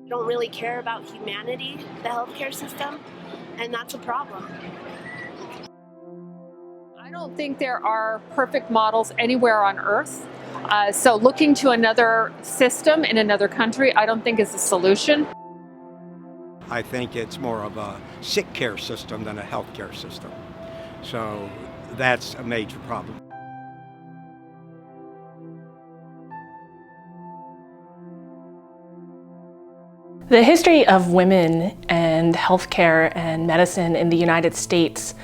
don't really care about humanity, the healthcare system, and that's a problem. I don't think there are perfect models anywhere on earth. So looking to another system in another country, I don't think is a solution. I think it's more of a sick care system than a healthcare system. So that's a major problem. The history of women and healthcare and medicine in the United States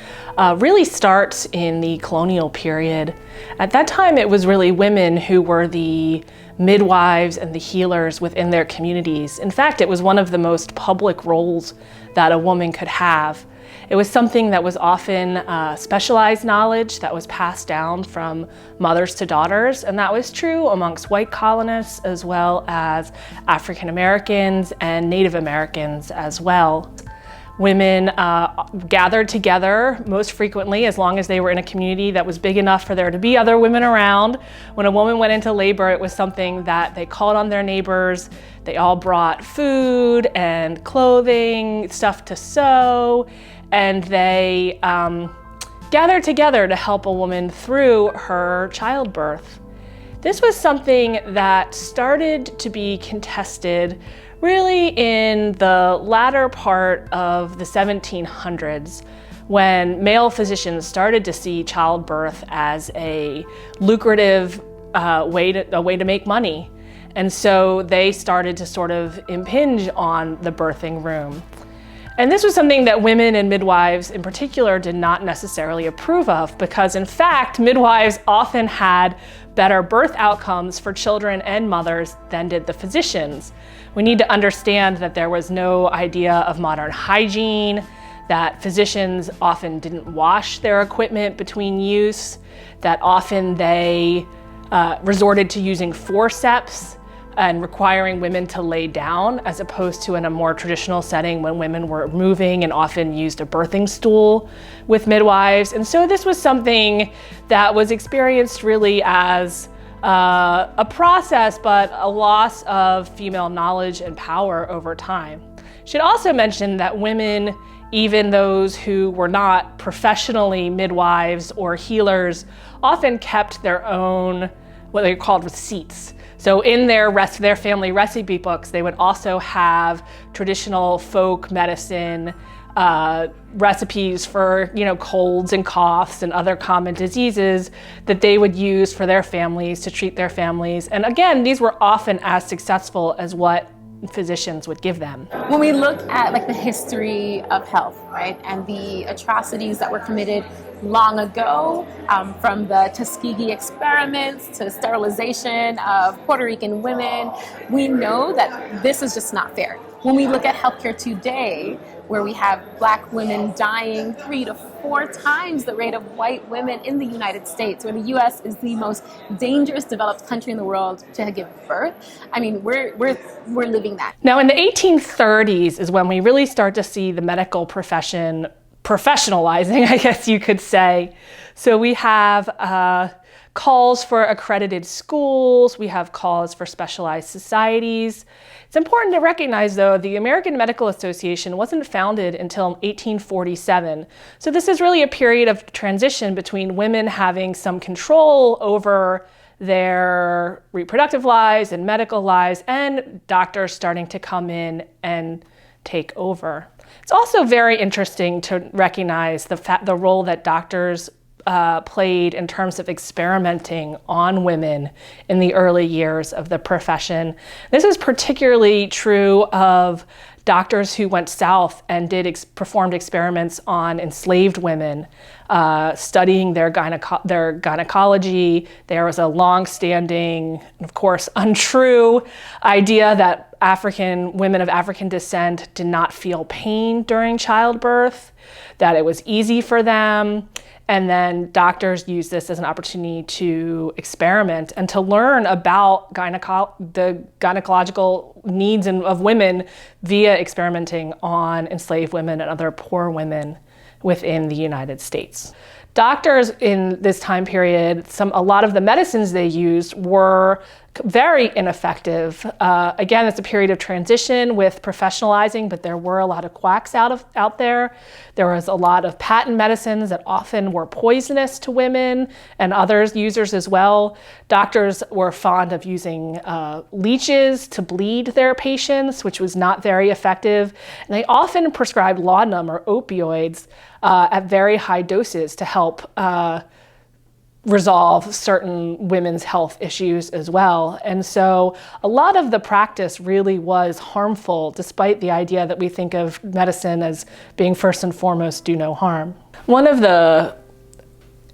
really starts in the colonial period. At that time, it was really women who were the midwives and the healers within their communities. In fact, it was one of the most public roles that a woman could have. It was something that was often specialized knowledge that was passed down from mothers to daughters, and that was true amongst white colonists as well as African Americans and Native Americans as well. Women gathered together most frequently as long as they were in a community that was big enough for there to be other women around. When a woman went into labor, it was something that they called on their neighbors. They all brought food and clothing, stuff to sew, and they gathered together to help a woman through her childbirth. This was something that started to be contested really in the latter part of the 1700s, when male physicians started to see childbirth as a lucrative way to make money. And so they started to sort of impinge on the birthing room. And this was something that women and midwives in particular did not necessarily approve of, because in fact, midwives often had better birth outcomes for children and mothers than did the physicians. We need to understand that there was no idea of modern hygiene, that physicians often didn't wash their equipment between use, that often they resorted to using forceps and requiring women to lay down, as opposed to in a more traditional setting when women were moving and often used a birthing stool with midwives. And so this was something that was experienced really as a process, but a loss of female knowledge and power over time. Should also mention that women, even those who were not professionally midwives or healers, often kept their own, what they called receipts. So in their family recipe books, they would also have traditional folk medicine recipes for, colds and coughs and other common diseases that they would use for their families, to treat their families. And again, these were often as successful as what physicians would give them. When we look at the history of health, right, and the atrocities that were committed long ago, from the Tuskegee experiments to sterilization of Puerto Rican women, we know that this is just not fair. When we look at healthcare today, where we have Black women dying 3 to 4 times the rate of white women in the United States, where the U.S. is the most dangerous developed country in the world to give birth. I mean, we're living that. Now, in the 1830s is when we really start to see the medical profession professionalizing, I guess you could say. So we have calls for accredited schools, we have calls for specialized societies. It's important to recognize, though, the American Medical Association wasn't founded until 1847. So this is really a period of transition between women having some control over their reproductive lives and medical lives, and doctors starting to come in and take over. It's also very interesting to recognize the role that doctors played in terms of experimenting on women in the early years of the profession. This is particularly true of doctors who went south and performed experiments on enslaved women, studying their gynecology. There was a long-standing, of course, untrue idea that women of African descent did not feel pain during childbirth, that it was easy for them. And then doctors use this as an opportunity to experiment and to learn about the gynecological needs of women via experimenting on enslaved women and other poor women within the United States. Doctors in this time period, a lot of the medicines they used were very ineffective. Again, it's a period of transition with professionalizing, but there were a lot of quacks out there. There was a lot of patent medicines that often were poisonous to women and others users as well. Doctors were fond of using leeches to bleed their patients, which was not very effective. And they often prescribed laudanum or opioids at very high doses to help resolve certain women's health issues as well. And so a lot of the practice really was harmful, despite the idea that we think of medicine as being first and foremost do no harm. One of the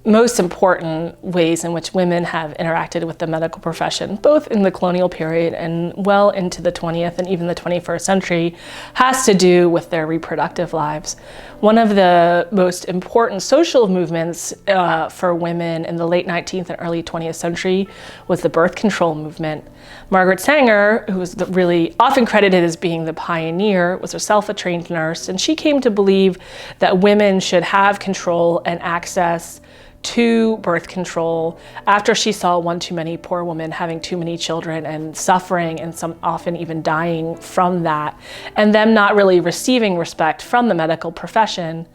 most important ways in which women have interacted with the medical profession, both in the colonial period and well into the 20th and even the 21st century, has to do with their reproductive lives. One of the most important social movements for women in the late 19th and early 20th century was the birth control movement. Margaret Sanger, who was really often credited as being the pioneer, was herself a trained nurse, and she came to believe that women should have control and access to birth control after she saw one too many poor women having too many children and suffering and some often even dying from that, and them not really receiving respect from the medical profession.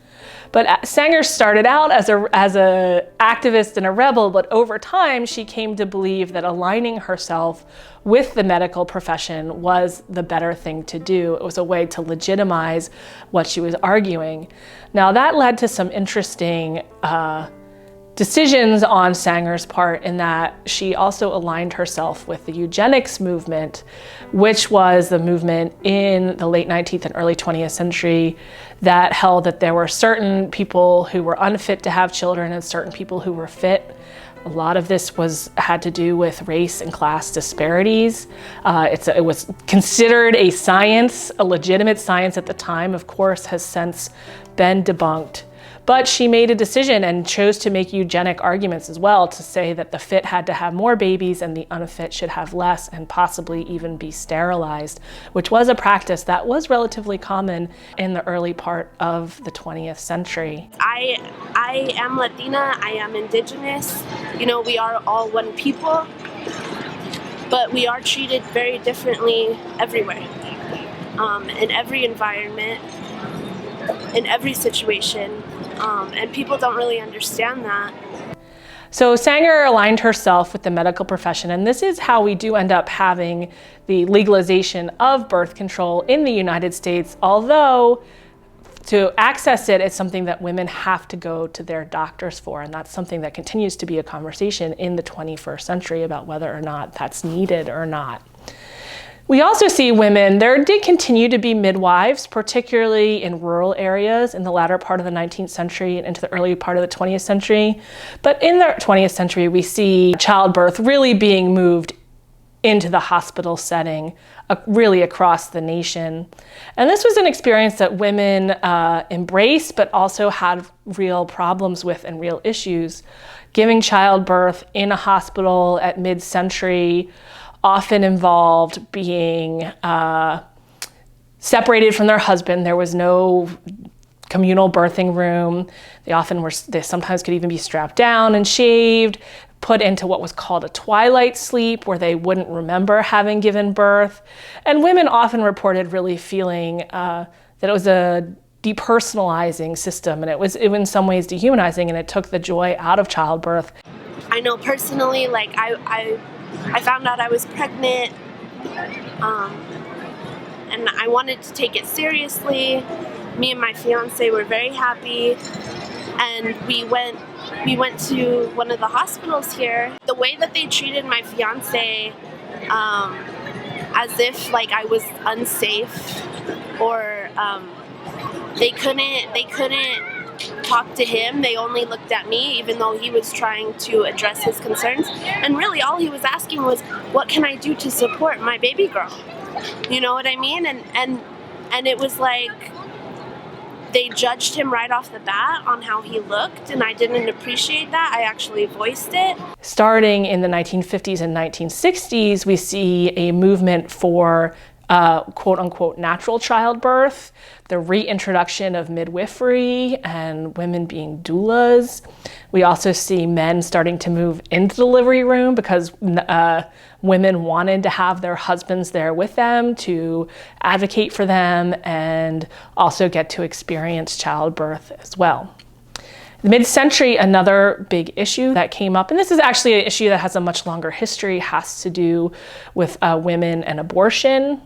But Sanger started out as a activist and a rebel, but over time she came to believe that aligning herself with the medical profession was the better thing to do. It was a way to legitimize what she was arguing. Now that led to some interesting decisions on Sanger's part, in that she also aligned herself with the eugenics movement, which was the movement in the late 19th and early 20th century that held that there were certain people who were unfit to have children and certain people who were fit. A lot of this had to do with race and class disparities. It was considered a science, a legitimate science at the time, of course, has since been debunked. But she made a decision and chose to make eugenic arguments as well, to say that the fit had to have more babies and the unfit should have less and possibly even be sterilized, which was a practice that was relatively common in the early part of the 20th century. I am Latina, I am indigenous. You know, we are all one people, but we are treated very differently everywhere, in every environment, in every situation. And people don't really understand that. So Sanger aligned herself with the medical profession, and this is how we do end up having the legalization of birth control in the United States, although to access it, it's something that women have to go to their doctors for, and that's something that continues to be a conversation in the 21st century about whether or not that's needed or not. We also see women, there did continue to be midwives, particularly in rural areas in the latter part of the 19th century and into the early part of the 20th century. But in the 20th century, we see childbirth really being moved into the hospital setting, really across the nation. And this was an experience that women embraced, but also had real problems with and real issues. Giving childbirth in a hospital at mid-century often involved being separated from their husband. There was no communal birthing room. They sometimes could even be strapped down and shaved, put into what was called a twilight sleep, where they wouldn't remember having given birth. And women often reported really feeling that it was a depersonalizing system, and it was in some ways dehumanizing, and it took the joy out of childbirth. I know personally, like I found out I was pregnant, and I wanted to take it seriously. Me and my fiance were very happy, and we went to one of the hospitals here. The way that they treated my fiance, as if like I was unsafe, or they couldn't talk to him. They only looked at me, even though he was trying to address his concerns. And really all he was asking was, what can I do to support my baby girl? You know what I mean? And it was like they judged him right off the bat on how he looked, and I didn't appreciate that. I actually voiced it. Starting in the 1950s and 1960s, we see a movement for quote unquote natural childbirth, the reintroduction of midwifery and women being doulas. We also see men starting to move into the delivery room because women wanted to have their husbands there with them to advocate for them and also get to experience childbirth as well. Mid-century, another big issue that came up, and this is actually an issue that has a much longer history, has to do with women and abortion.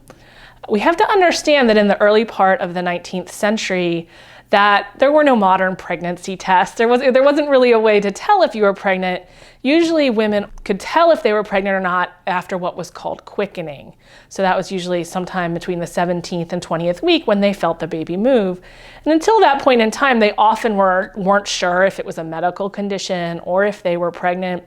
We have to understand that in the early part of the 19th century, that there were no modern pregnancy tests. There wasn't really a way to tell if you were pregnant. Usually women could tell if they were pregnant or not after what was called quickening. So that was usually sometime between the 17th and 20th week when they felt the baby move. And until that point in time, they often weren't sure if it was a medical condition or if they were pregnant.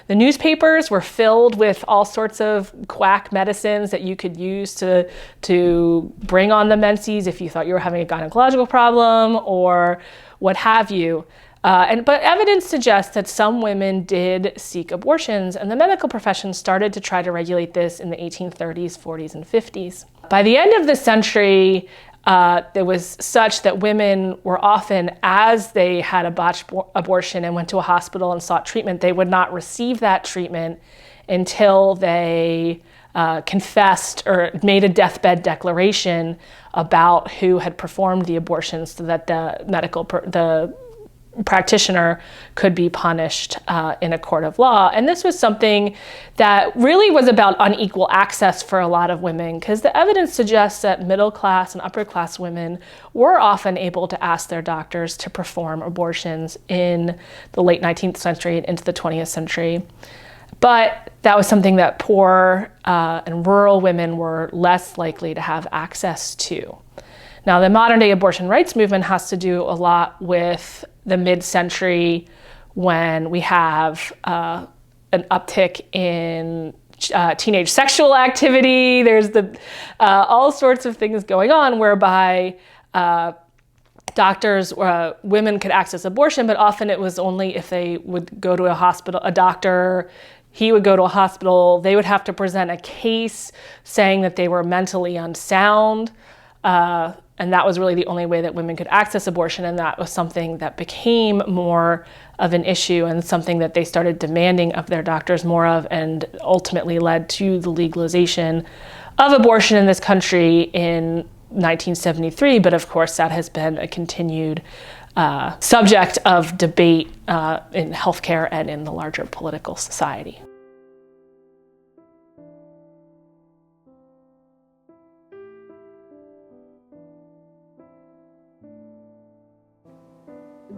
The newspapers were filled with all sorts of quack medicines that you could use to bring on the menses if you thought you were having a gynecological problem or what have you. But evidence suggests that some women did seek abortions, and the medical profession started to try to regulate this in the 1830s, 40s, and 50s. By the end of the century, there was such that women were often, as they had a botched abortion and went to a hospital and sought treatment, they would not receive that treatment until they confessed or made a deathbed declaration about who had performed the abortion, so that the practitioner could be punished in a court of law. And this was something that really was about unequal access for a lot of women, because the evidence suggests that middle class and upper class women were often able to ask their doctors to perform abortions in the late 19th century and into the 20th century. But that was something that poor and rural women were less likely to have access to. Now, the modern day abortion rights movement has to do a lot with the mid-century, when we have an uptick in teenage sexual activity. There's all sorts of things going on whereby doctors, women could access abortion, but often it was only if they would go to a hospital, a doctor, he would go to a hospital, they would have to present a case saying that they were mentally unsound. And that was really the only way that women could access abortion, and that was something that became more of an issue and something that they started demanding of their doctors more of, and ultimately led to the legalization of abortion in this country in 1973. But of course, that has been a continued subject of debate in healthcare and in the larger political society.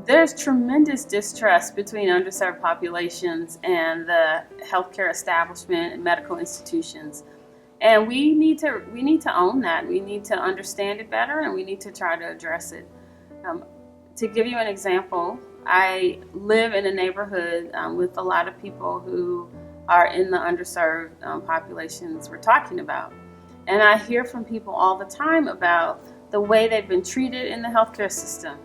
There's tremendous distrust between underserved populations and the healthcare establishment and medical institutions. And we need to own that. We need to understand it better, and we need to try to address it. To give you an example, I live in a neighborhood with a lot of people who are in the underserved populations we're talking about. And I hear from people all the time about the way they've been treated in the healthcare system.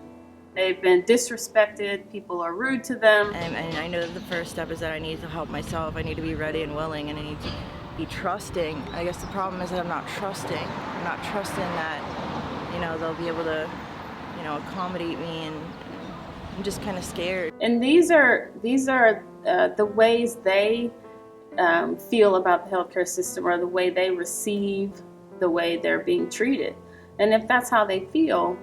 They've been disrespected, people are rude to them. And I know that the first step is that I need to help myself. I need to be ready and willing, and I need to be trusting. I guess the problem is that I'm not trusting. I'm not trusting that, they'll be able to, accommodate me, and I'm just kind of scared. And these are the ways they feel about the healthcare system, or the way they receive the way they're being treated. And if that's how they feel,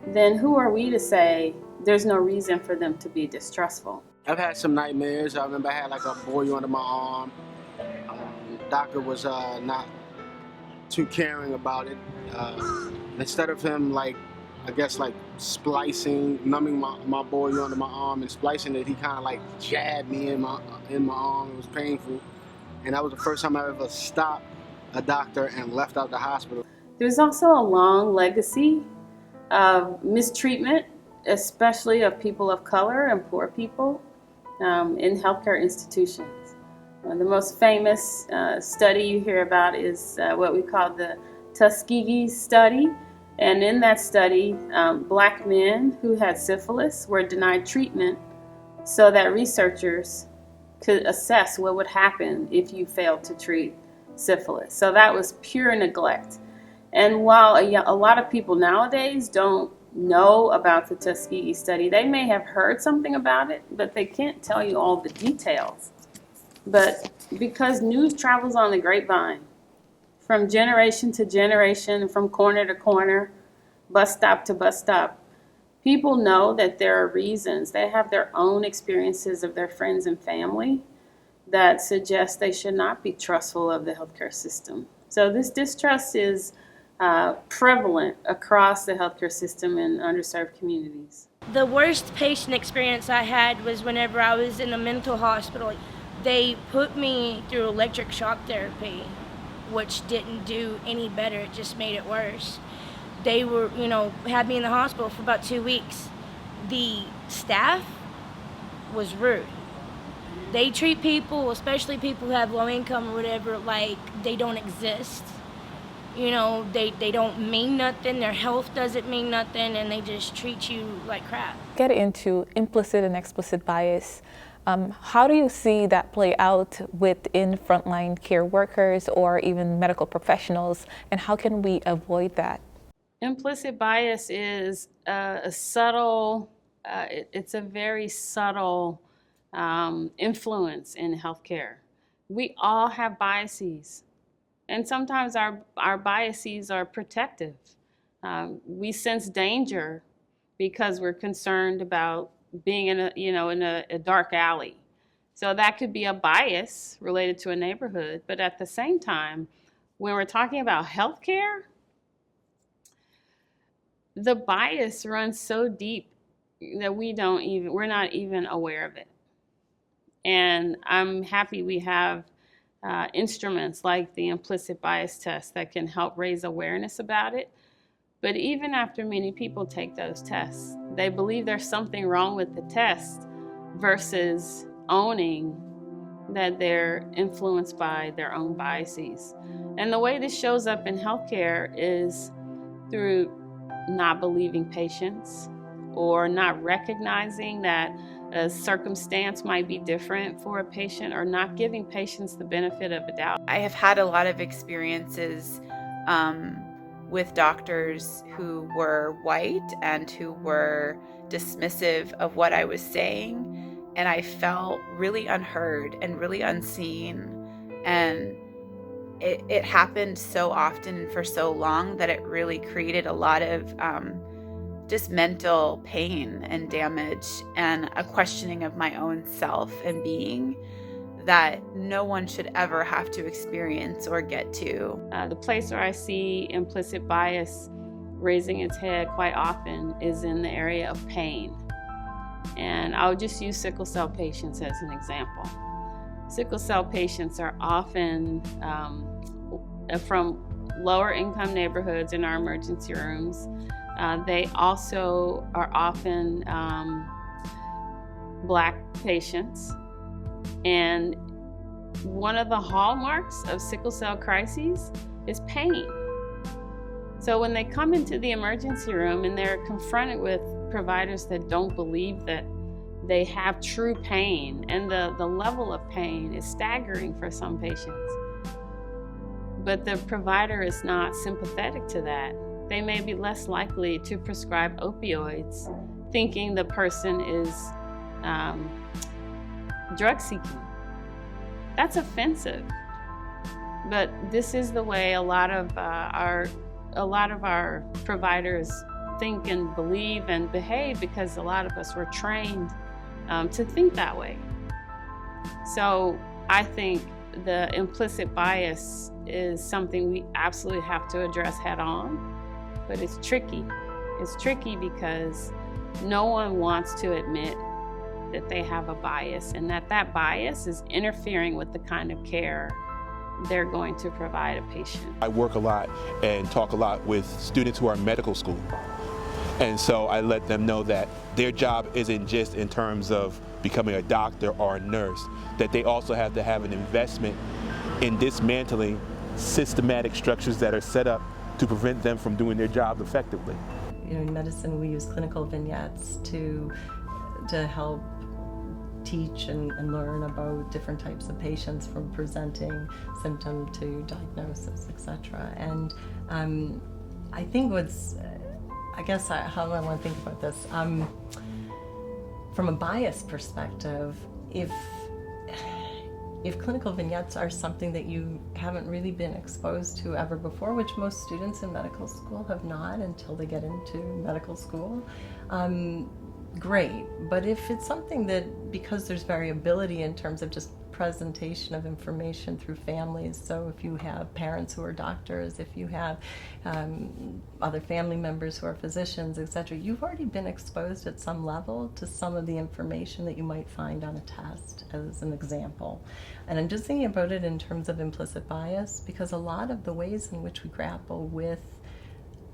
then who are we to say there's no reason for them to be distrustful? I've had some nightmares. I remember I had like a boil under my arm. The doctor was not too caring about it. Instead of him splicing, numbing my boil under my arm and splicing it, he kind of jabbed me in my arm. It was painful. And that was the first time I ever stopped a doctor and left out the hospital. There's also a long legacy of mistreatment, especially of people of color and poor people in healthcare institutions. The most famous study you hear about is what we call the Tuskegee study. And in that study, black men who had syphilis were denied treatment so that researchers could assess what would happen if you failed to treat syphilis. So that was pure neglect. And while a lot of people nowadays don't know about the Tuskegee study, they may have heard something about it, but they can't tell you all the details. But because news travels on the grapevine, from generation to generation, from corner to corner, bus stop to bus stop, people know that there are reasons. They have their own experiences of their friends and family that suggest they should not be trustful of the healthcare system. So this distrust is prevalent across the healthcare system in underserved communities. The worst patient experience I had was whenever I was in a mental hospital. They put me through electric shock therapy, which didn't do any better, it just made it worse. They were, had me in the hospital for about 2 weeks. The staff was rude. They treat people, especially people who have low income or whatever, like they don't exist. They don't mean nothing, their health doesn't mean nothing, and they just treat you like crap. Get into implicit and explicit bias. How do you see that play out within frontline care workers or even medical professionals, and how can we avoid that? Implicit bias is a subtle, it's a very subtle influence in healthcare. We all have biases, and sometimes our biases are protective. We sense danger because we're concerned about being in a dark alley. So that could be a bias related to a neighborhood, but at the same time, when we're talking about healthcare, the bias runs so deep that we're not even aware of it. And I'm happy we have instruments like the implicit bias test that can help raise awareness about it. But even after many people take those tests, they believe there's something wrong with the test versus owning that they're influenced by their own biases. And the way this shows up in healthcare is through not believing patients or not recognizing that a circumstance might be different for a patient or not giving patients the benefit of a doubt. I have had a lot of experiences with doctors who were white and who were dismissive of what I was saying, and I felt really unheard and really unseen, and it happened so often and for so long that it really created a lot of just mental pain and damage and a questioning of my own self and being that no one should ever have to experience or get to. The place where I see implicit bias raising its head quite often is in the area of pain. And I'll just use sickle cell patients as an example. Sickle cell patients are often from lower income neighborhoods in our emergency rooms. They also are often Black patients. And one of the hallmarks of sickle cell crises is pain. So when they come into the emergency room and they're confronted with providers that don't believe that they have true pain, and the level of pain is staggering for some patients, but the provider is not sympathetic to that, they may be less likely to prescribe opioids, thinking the person is drug seeking. That's offensive. But this is the way a lot of our providers think and believe and behave, because a lot of us were trained to think that way. So I think the implicit bias is something we absolutely have to address head on, but it's tricky. It's tricky because no one wants to admit that they have a bias and that bias is interfering with the kind of care they're going to provide a patient. I work a lot and talk a lot with students who are in medical school. And so I let them know that their job isn't just in terms of becoming a doctor or a nurse, that they also have to have an investment in dismantling systematic structures that are set up to prevent them from doing their job effectively. In medicine, we use clinical vignettes to help teach and learn about different types of patients, from presenting symptom to diagnosis, etc. And I think how I want to think about this, from a bias perspective, if clinical vignettes are something that you haven't really been exposed to ever before, which most students in medical school have not until they get into medical school, great. But if it's something that, because there's variability in terms of just presentation of information through families, so if you have parents who are doctors, if you have other family members who are physicians, etc., you've already been exposed at some level to some of the information that you might find on a test, as an example. And I'm just thinking about it in terms of implicit bias, because a lot of the ways in which we grapple with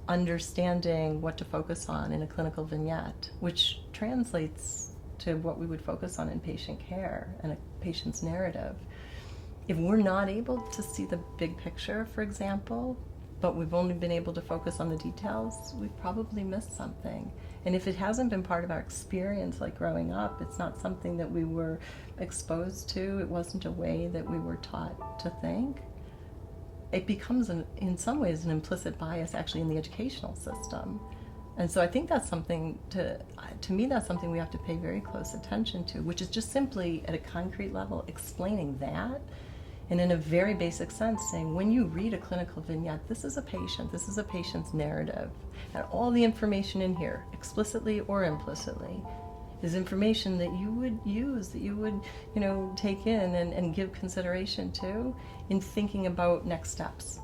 understanding what to focus on in a clinical vignette, which translates to what we would focus on in patient care and a patient's narrative. If we're not able to see the big picture, for example, but we've only been able to focus on the details, we've probably missed something. And if it hasn't been part of our experience, like growing up, it's not something that we were exposed to, it wasn't a way that we were taught to think, it becomes, in some ways, an implicit bias actually in the educational system. And so I think that's something to me, that's something we have to pay very close attention to, which is just simply at a concrete level explaining that, and in a very basic sense saying, when you read a clinical vignette, this is a patient's narrative, and all the information in here, explicitly or implicitly, is information that you would use, that you would, take in and give consideration to in thinking about next steps.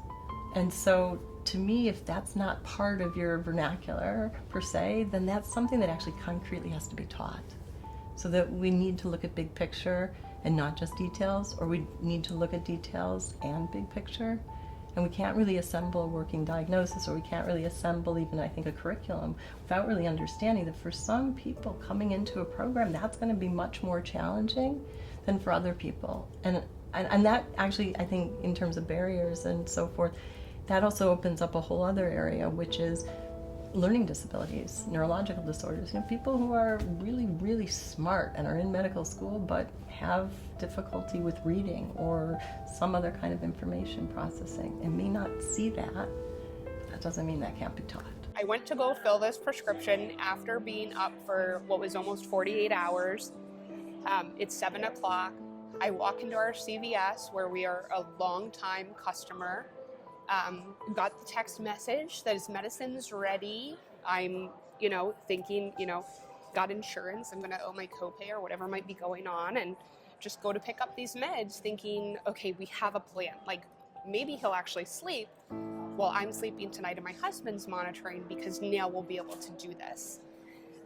And so to me, if that's not part of your vernacular per se, then that's something that actually concretely has to be taught. So that we need to look at big picture and not just details, or we need to look at details and big picture. And we can't really assemble a working diagnosis, or we can't really assemble even, I think, a curriculum without really understanding that for some people coming into a program, that's going to be much more challenging than for other people. And that actually, I think, in terms of barriers and so forth, that also opens up a whole other area, which is learning disabilities, neurological disorders. People who are really, really smart and are in medical school but have difficulty with reading or some other kind of information processing and may not see that, but that doesn't mean that can't be taught. I went to go fill this prescription after being up for what was almost 48 hours. It's 7 o'clock. I walk into our CVS, where we are a long-time customer. Got the text message that his medicine's ready. I'm, thinking, got insurance, I'm gonna owe my copay or whatever might be going on, and just go to pick up these meds thinking, okay, we have a plan. Like, maybe he'll actually sleep while I'm sleeping tonight and my husband's monitoring, because Neil will be able to do this.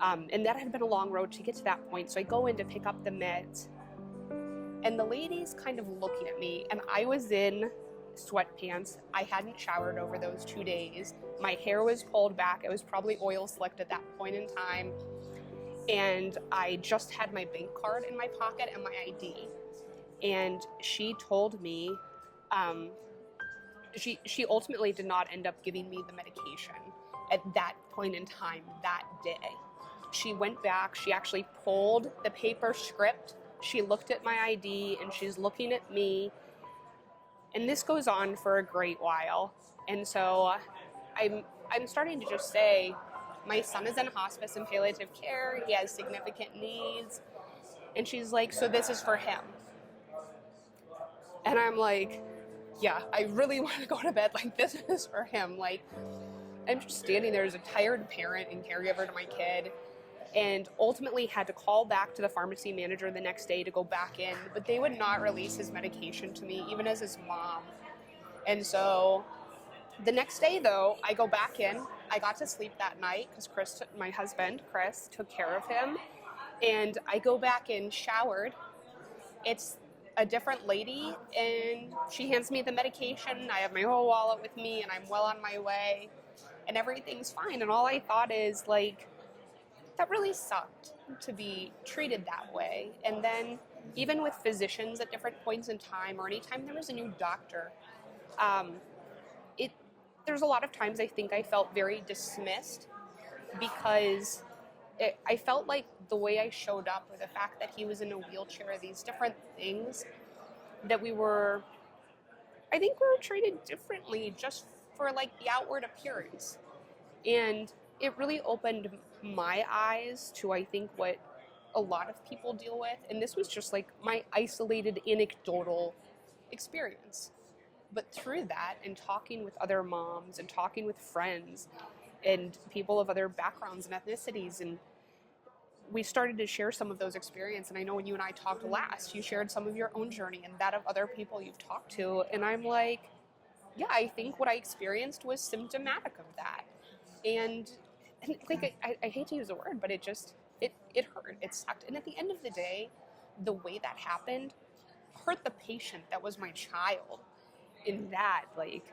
And that had been a long road to get to that point. So I go in to pick up the meds, and the lady's kind of looking at me, and I was in sweatpants. I hadn't showered over those 2 days. My hair was pulled back. It was probably oil slicked at that point in time. And I just had my bank card in my pocket and my ID. And she told me, she ultimately did not end up giving me the medication at that point in time that day. She went back, she actually pulled the paper script, she looked at my ID, and she's looking at me. And this goes on for a great while. And so I'm starting to just say, my son is in hospice and palliative care, he has significant needs. And she's like, so this is for him. And I'm like, yeah, I really want to go to bed. Like, this is for him. Like, I'm just standing there as a tired parent and caregiver to my kid, and ultimately had to call back to the pharmacy manager the next day to go back in, but they would not release his medication to me, even as his mom. And so the next day, though, I go back in. I got to sleep that night because my husband, Chris, took care of him. And I go back in, showered. It's a different lady, and she hands me the medication. I have my whole wallet with me, and I'm well on my way, and everything's fine. And all I thought is, like, that really sucked to be treated that way. And then even with physicians at different points in time, or anytime there was a new doctor, there's a lot of times I think I felt very dismissed because I felt like the way I showed up, or the fact that he was in a wheelchair, these different things that I think we were treated differently just for like the outward appearance. And it really opened my eyes to, I think, what a lot of people deal with. And this was just like my isolated anecdotal experience. But through that, and talking with other moms and talking with friends and people of other backgrounds and ethnicities, and we started to share some of those experiences. And I know when you and I talked last, you shared some of your own journey and that of other people you've talked to. And I'm like, yeah, I think what I experienced was symptomatic of that. And like, I hate to use the word, but it hurt. It sucked. And at the end of the day, the way that happened hurt the patient that was my child. In that, like,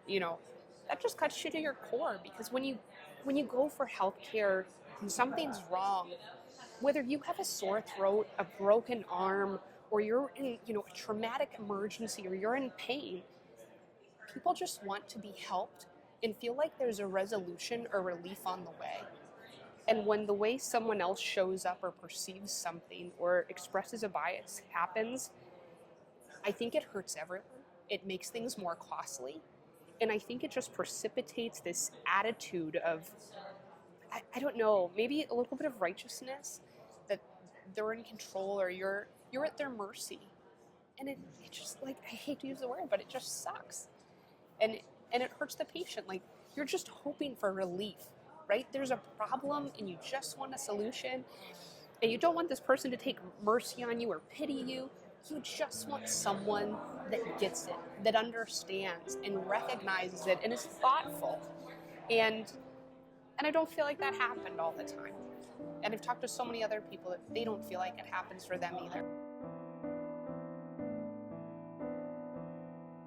that just cuts you to your core, because when you go for healthcare and something's wrong, whether you have a sore throat, a broken arm, or you're in, a traumatic emergency, or you're in pain, people just want to be helped and feel like there's a resolution or relief on the way. And when the way someone else shows up or perceives something or expresses a bias happens, I think it hurts everyone. It makes things more costly. And I think it just precipitates this attitude of, I don't know, maybe a little bit of righteousness, that they're in control or you're at their mercy. And it just, like, I hate to use the word, but it just sucks. And it hurts the patient. Like, you're just hoping for relief, right? There's a problem and you just want a solution. And you don't want this person to take mercy on you or pity you. You just want someone that gets it, that understands and recognizes it and is thoughtful. And I don't feel like that happened all the time. And I've talked to so many other people that they don't feel like it happens for them either.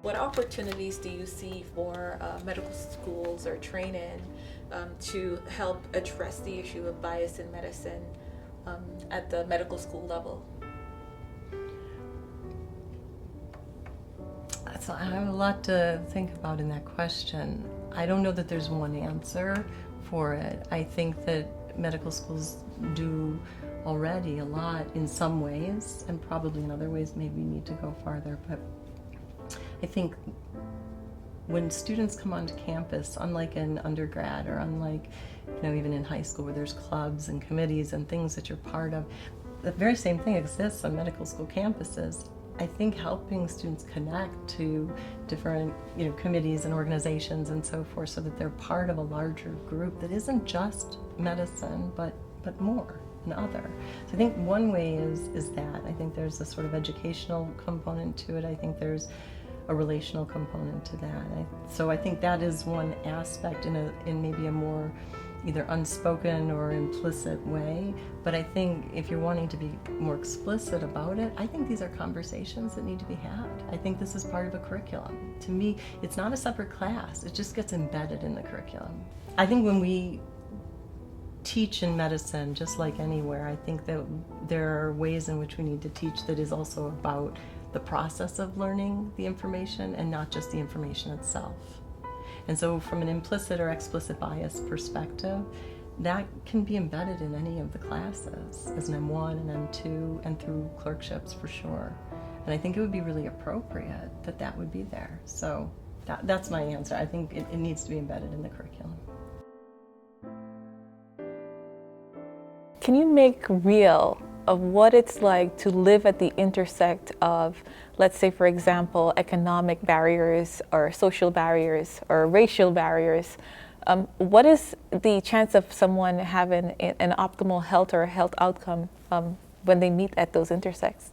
What opportunities do you see for medical schools or training to help address the issue of bias in medicine at the medical school level? So I have a lot to think about in that question. I don't know that there's one answer for it. I think that medical schools do already a lot in some ways, and probably in other ways maybe we need to go farther. But I think when students come onto campus, unlike in undergrad or unlike even in high school where there's clubs and committees and things that you're part of, the very same thing exists on medical school campuses. I think helping students connect to different committees and organizations and so forth, so that they're part of a larger group that isn't just medicine but more and other. So I think one way is that. I think there's a sort of educational component to it. I think there's a relational component to that. So I think that is one aspect in maybe a more either unspoken or implicit way. But I think if you're wanting to be more explicit about it, I think these are conversations that need to be had. I think this is part of a curriculum. To me, it's not a separate class. It just gets embedded in the curriculum. I think when we teach in medicine, just like anywhere, I think that there are ways in which we need to teach that is also about the process of learning the information and not just the information itself. And so from an implicit or explicit bias perspective, that can be embedded in any of the classes as an M1 and M2 and through clerkships for sure. And I think it would be really appropriate that would be there. So that's my answer. I think it needs to be embedded in the curriculum. Can you make real of what it's like to live at the intersect of, let's say, for example, economic barriers or social barriers or racial barriers? What is the chance of someone having an optimal health or a health outcome when they meet at those intersects?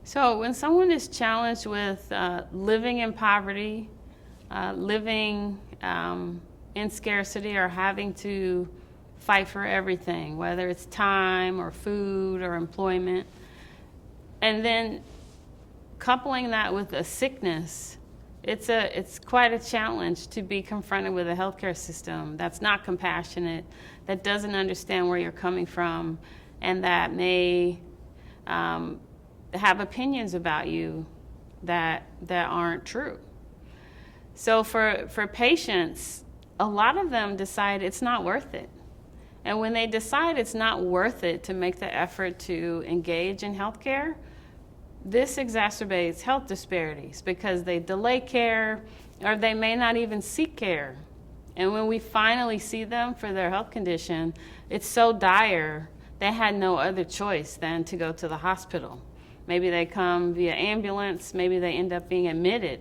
So when someone is challenged with living in poverty, living in scarcity, or having to fight for everything, whether it's time or food or employment, and then coupling that with a sickness, it's quite a challenge to be confronted with a healthcare system that's not compassionate, that doesn't understand where you're coming from, and that may have opinions about you that aren't true. So for patients, a lot of them decide it's not worth it. And when they decide it's not worth it to make the effort to engage in healthcare, this exacerbates health disparities because they delay care or they may not even seek care. And when we finally see them for their health condition, it's so dire, they had no other choice than to go to the hospital. Maybe they come via ambulance, maybe they end up being admitted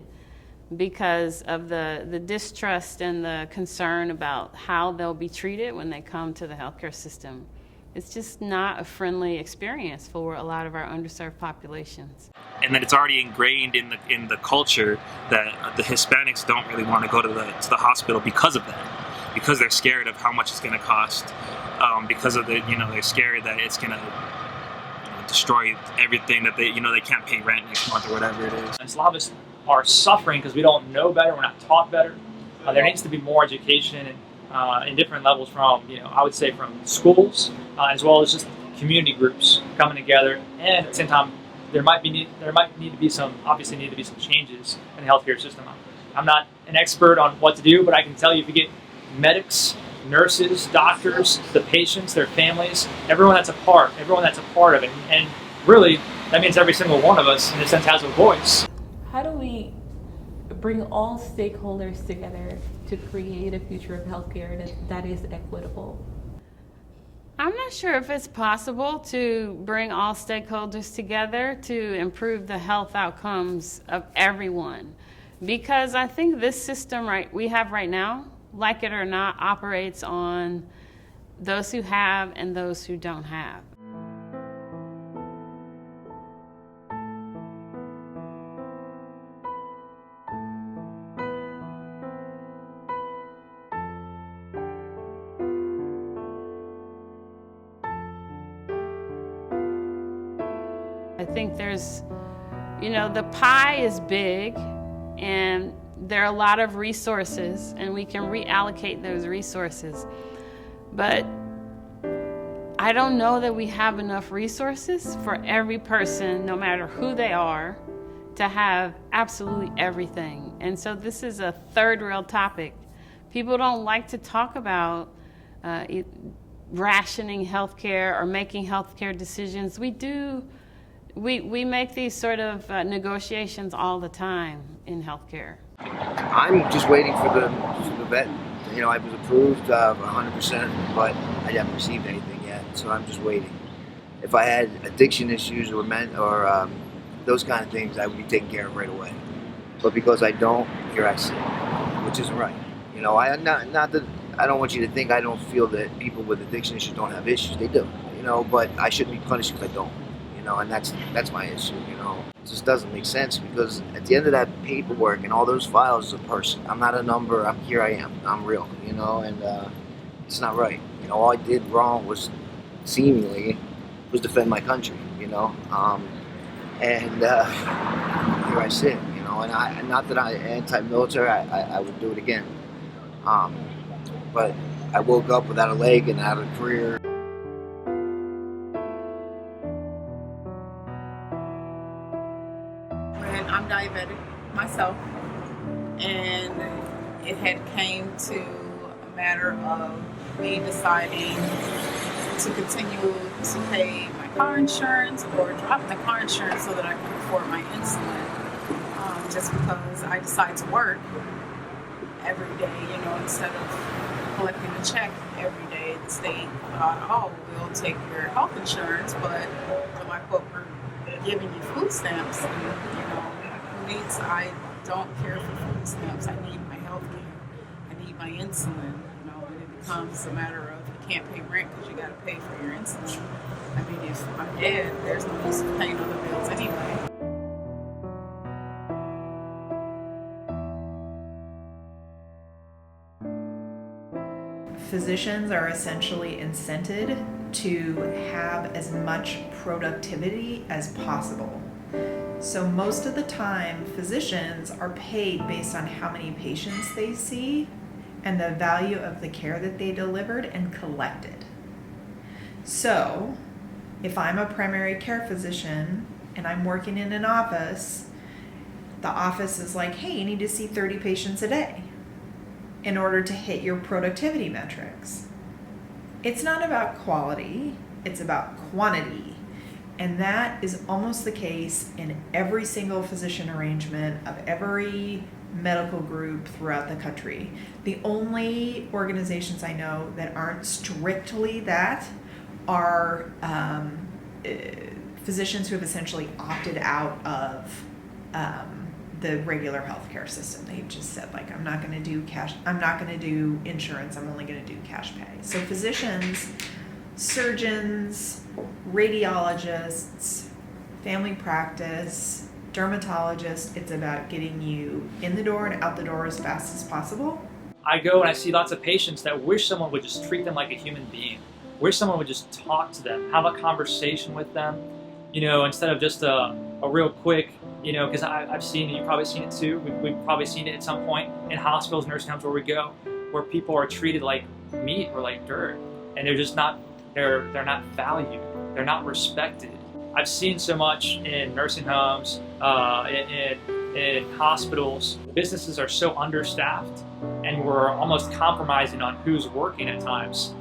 because of the distrust and the concern about how they'll be treated when they come to the healthcare system. It's just not a friendly experience for a lot of our underserved populations. And then it's already ingrained in the culture that the Hispanics don't really want to go to the hospital because of that, because they're scared of how much it's going to cost, because of they're scared that it's going to destroy everything, that they can't pay rent next month or whatever it is. And a lot of us are suffering because we don't know better, we're not taught better. There needs to be more education in different levels from, I would say from schools, as well as just community groups coming together. And at the same time, there might need to be some changes in the healthcare system. I'm not an expert on what to do, but I can tell you if you get medics, nurses, doctors, the patients, their families, everyone that's a part of it. And really, that means every single one of us, in a sense, has a voice. How do we bring all stakeholders together to create a future of healthcare that is equitable? I'm not sure if it's possible to bring all stakeholders together to improve the health outcomes of everyone, because I think this system we have right now, like it or not, operates on those who have and those who don't have. I think there's, the pie is big and there are a lot of resources and we can reallocate those resources. But I don't know that we have enough resources for every person, no matter who they are, to have absolutely everything. And so this is a third real topic. People don't like to talk about rationing healthcare or making healthcare decisions. We make these sort of negotiations all the time in healthcare. I'm just waiting for the vet. I was approved 100%, but I haven't received anything yet, so I'm just waiting. If I had addiction issues or those kind of things, I would be taken care of right away. But because I don't, here I sit, which isn't right. Not that I don't want you to think I don't feel that people with addiction issues don't have issues. They do, but I shouldn't be punished because I don't. And that's my issue, It just doesn't make sense because at the end of that paperwork and all those files is a person. I'm not a number, here I am, I'm real, and it's not right. All I did wrong was, seemingly, defend my country, and here I sit, and not that I'm anti-military, I would do it again. But I woke up without a leg and out of a career. I'm diabetic myself, and it had came to a matter of me deciding to continue to pay my car insurance or drop the car insurance so that I could afford my insulin, just because I decide to work every day, instead of collecting a check every day. The state thought, we'll take your health insurance, but we're like, we're giving you food stamps, and I don't care for food stamps. I need my health care. I need my insulin. And it becomes a matter of you can't pay rent because you got to pay for your insulin. If I'm dead, there's no use of paying other bills anyway. Physicians are essentially incented to have as much productivity as possible. So most of the time, physicians are paid based on how many patients they see and the value of the care that they delivered and collected. So if I'm a primary care physician and I'm working in an office, the office is like, hey, you need to see 30 patients a day in order to hit your productivity metrics. It's not about quality, it's about quantity. And that is almost the case in every single physician arrangement of every medical group throughout the country. The only organizations I know that aren't strictly that are physicians who have essentially opted out of the regular healthcare system. They've just said, like, I'm not going to do insurance, I'm only going to do cash pay. So physicians, surgeons, radiologists, family practice, dermatologists, it's about getting you in the door and out the door as fast as possible. I go and I see lots of patients that wish someone would just treat them like a human being. Wish someone would just talk to them, have a conversation with them, instead of just a real quick, because I've seen it, you've probably seen it too, we've probably seen it at some point in hospitals, nursing homes where we go, where people are treated like meat or like dirt, and they're just not, they're not valued, they're not respected. I've seen so much in nursing homes, in hospitals. Businesses are so understaffed, and we're almost compromising on who's working at times.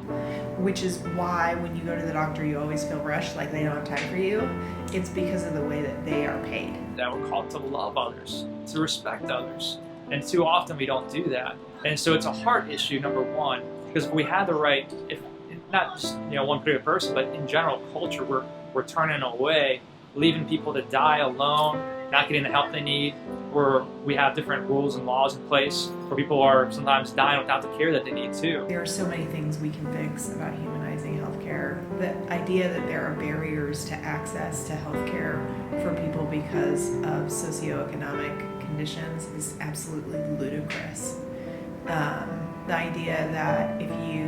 Which is why when you go to the doctor, you always feel rushed, like they don't have time for you. It's because of the way that they are paid. That we're called to love others, to respect others. And too often we don't do that. And so it's a heart issue, number one, because if we had the right, if not just one particular person, but in general culture, we're turning away, leaving people to die alone, not getting the help they need, where we have different rules and laws in place where people are sometimes dying without the care that they need too. There are so many things we can fix about humanizing healthcare. The idea that there are barriers to access to healthcare for people because of socioeconomic conditions is absolutely ludicrous. The idea that if you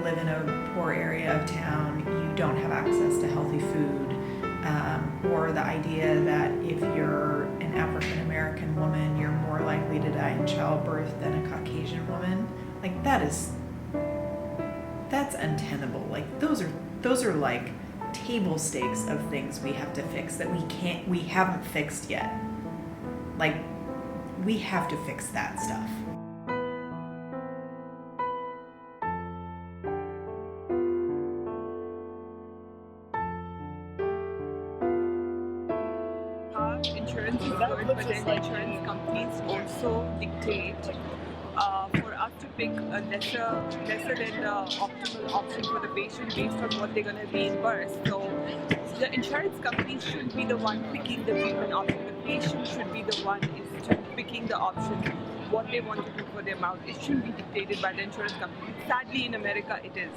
live in a poor area of town, you don't have access to healthy food, or the idea that if you're an African American woman, you're more likely to die in childbirth than a Caucasian woman. Like that's untenable. Like those are like table stakes of things we have to fix that we haven't fixed yet. Like we have to fix that stuff. But then the insurance companies also dictate for us to pick a lesser than the optimal option for the patient based on what they're going to reimburse. So the insurance companies shouldn't be the one picking the treatment option. The patient should be the one picking the option, what they want to do for their mouth. It shouldn't be dictated by the insurance company. Sadly, in America, it is.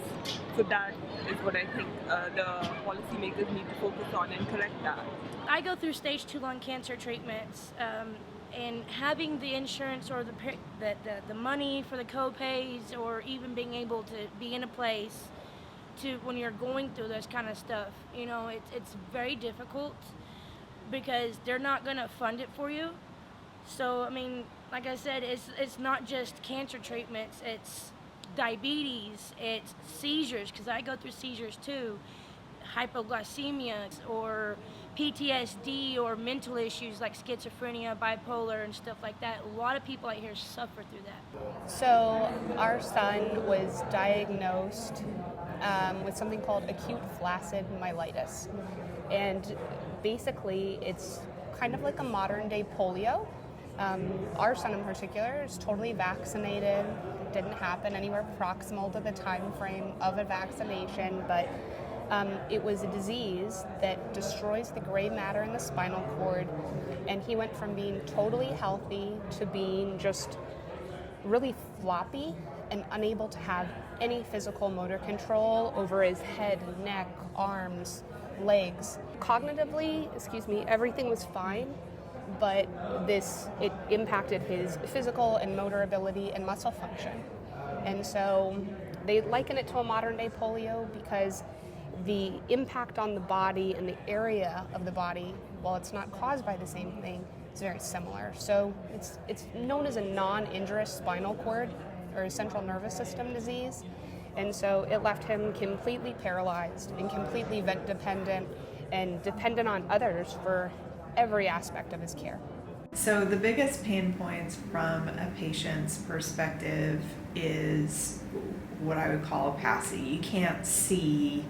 So that is what I think the policymakers need to focus on and correct that. I go through stage 2 lung cancer treatments, and having the insurance or the money for the copays, or even being able to be in a place to when you're going through this kind of stuff, it's very difficult because they're not going to fund it for you. So I mean, like I said, it's not just cancer treatments, it's diabetes, it's seizures, because I go through seizures too, hypoglycemia, or PTSD, or mental issues like schizophrenia, bipolar, and stuff like that. A lot of people out here suffer through that. So our son was diagnosed with something called acute flaccid myelitis. And basically it's kind of like a modern day polio. Our son in particular is totally vaccinated. It didn't happen anywhere proximal to the time frame of a vaccination, but it was a disease that destroys the gray matter in the spinal cord, and he went from being totally healthy to being just really floppy and unable to have any physical motor control over his head, neck, arms, legs. Cognitively, everything was fine, but it impacted his physical and motor ability and muscle function. And so they liken it to a modern day polio because the impact on the body and the area of the body, while it's not caused by the same thing, is very similar. So it's known as a non-injurious spinal cord or a central nervous system disease. And so it left him completely paralyzed and completely vent dependent and dependent on others for every aspect of his care. So the biggest pain points from a patient's perspective is what I would call opacity. You can't see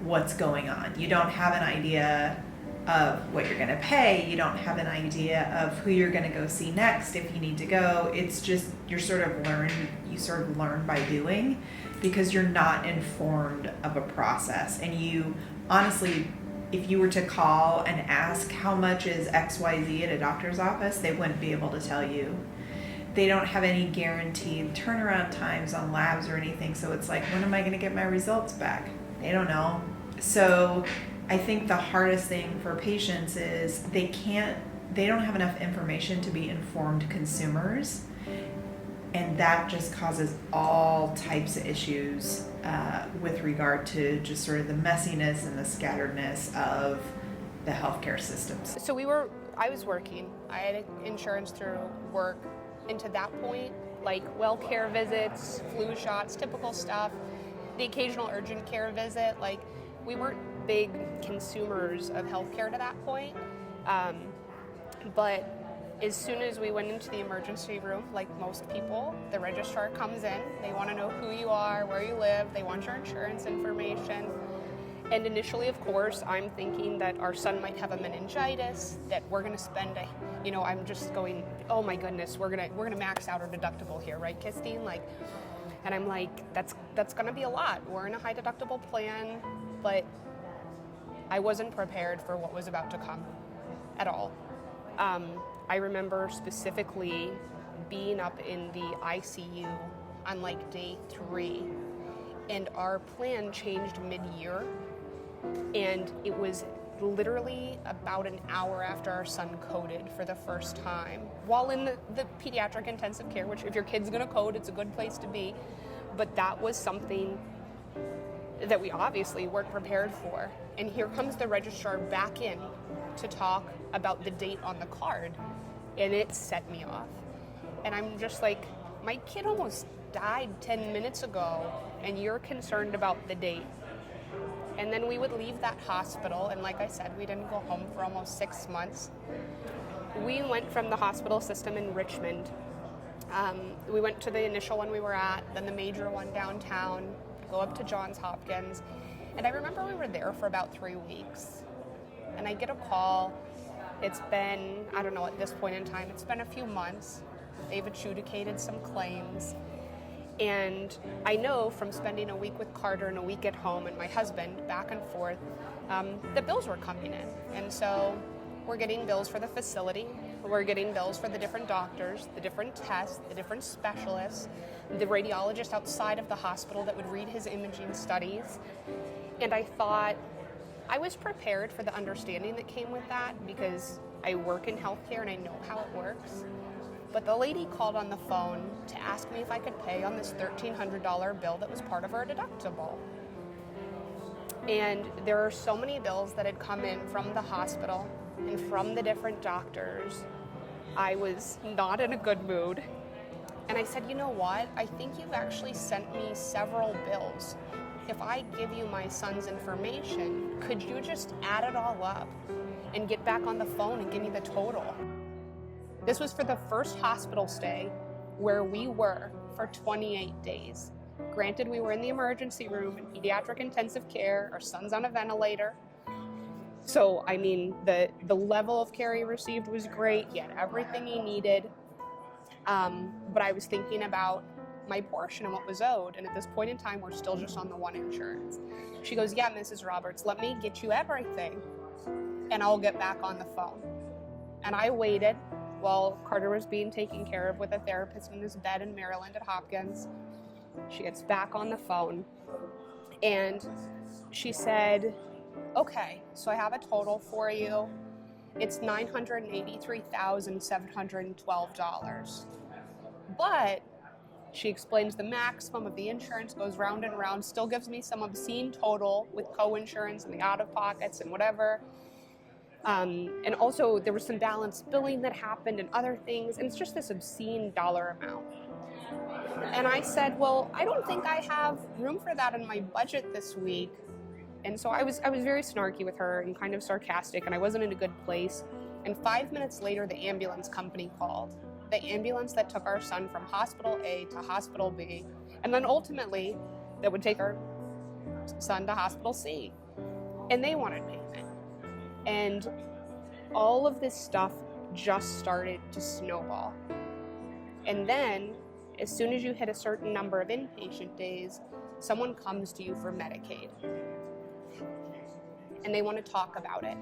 what's going on. You don't have an idea of what you're going to pay. You don't have an idea of who you're going to go see next if you need to go. It's just you sort of learn by doing, because you're not informed of a process. And you honestly, if you were to call and ask how much is XYZ at a doctor's office, they wouldn't be able to tell you. They don't have any guaranteed turnaround times on labs or anything. So it's like, when am I going to get my results back? They don't know. So I think the hardest thing for patients is they don't have enough information to be informed consumers. And that just causes all types of issues with regard to just sort of the messiness and the scatteredness of the healthcare systems. So I was working. I had insurance through work. And to that point, like well care visits, flu shots, typical stuff, the occasional urgent care visit, like we weren't big consumers of healthcare to that point. But as soon as we went into the emergency room, like most people, the registrar comes in. They want to know who you are, where you live. They want your insurance information. And initially, of course, I'm thinking that our son might have a meningitis, that we're going to spend I'm just going, oh my goodness, we're gonna max out our deductible here, right, Kistein? Like, and I'm like, that's going to be a lot. We're in a high deductible plan, but I wasn't prepared for what was about to come at all. I remember specifically being up in the ICU on like day 3, and our plan changed mid-year, and it was literally about an hour after our son coded for the first time while in the pediatric intensive care, which if your kid's gonna code, it's a good place to be. But that was something that we obviously weren't prepared for. And here comes the registrar back in to talk about the date on the card, and it set me off. And I'm just like, my kid almost died 10 minutes ago, and you're concerned about the date. And then we would leave that hospital, and like I said, we didn't go home for almost 6 months. We went from the hospital system in Richmond. We went to the initial one we were at, then the major one downtown, go up to Johns Hopkins. And I remember we were there for about 3 weeks. And I get a call. It's been, I don't know, at this point in time, it's been a few months. They've adjudicated some claims. And I know from spending a week with Carter and a week at home and my husband back and forth, the bills were coming in. And so we're getting bills for the facility. We're getting bills for the different doctors, the different tests, the different specialists, the radiologist outside of the hospital that would read his imaging studies. And I thought I was prepared for the understanding that came with that because I work in healthcare and I know how it works. But the lady called on the phone to ask me if I could pay on this $1,300 bill that was part of our deductible. And there are so many bills that had come in from the hospital and from the different doctors. I was not in a good mood. And I said, you know what? I think you've actually sent me several bills. If I give you my son's information, could you just add it all up and get back on the phone and give me the total? This was for the first hospital stay where we were for 28 days. Granted, we were in the emergency room in pediatric intensive care. Our son's on a ventilator. So, I mean, the level of care he received was great. He had everything he needed. But I was thinking about my portion and what was owed. And at this point in time, we're still just on the one insurance. She goes, yeah, Mrs. Roberts, let me get you everything and I'll get back on the phone. And I waited while Carter was being taken care of with a therapist in his bed in Maryland at Hopkins. She gets back on the phone and she said, okay, so I have a total for you. It's $983,712. But she explains the maximum of the insurance goes round and round, still gives me some obscene total with co-insurance and the out-of-pockets and whatever. And also there was some balanced billing that happened and other things, and it's just this obscene dollar amount. And I said, well, I don't think I have room for that in my budget this week. And so I was very snarky with her and kind of sarcastic, and I wasn't in a good place. And 5 minutes later, the ambulance company called. The ambulance that took our son from hospital A to hospital B, and then ultimately that would take our son to hospital C. And they wanted payment. And all of this stuff just started to snowball. And then, as soon as you hit a certain number of inpatient days, someone comes to you for Medicaid. And they want to talk about it.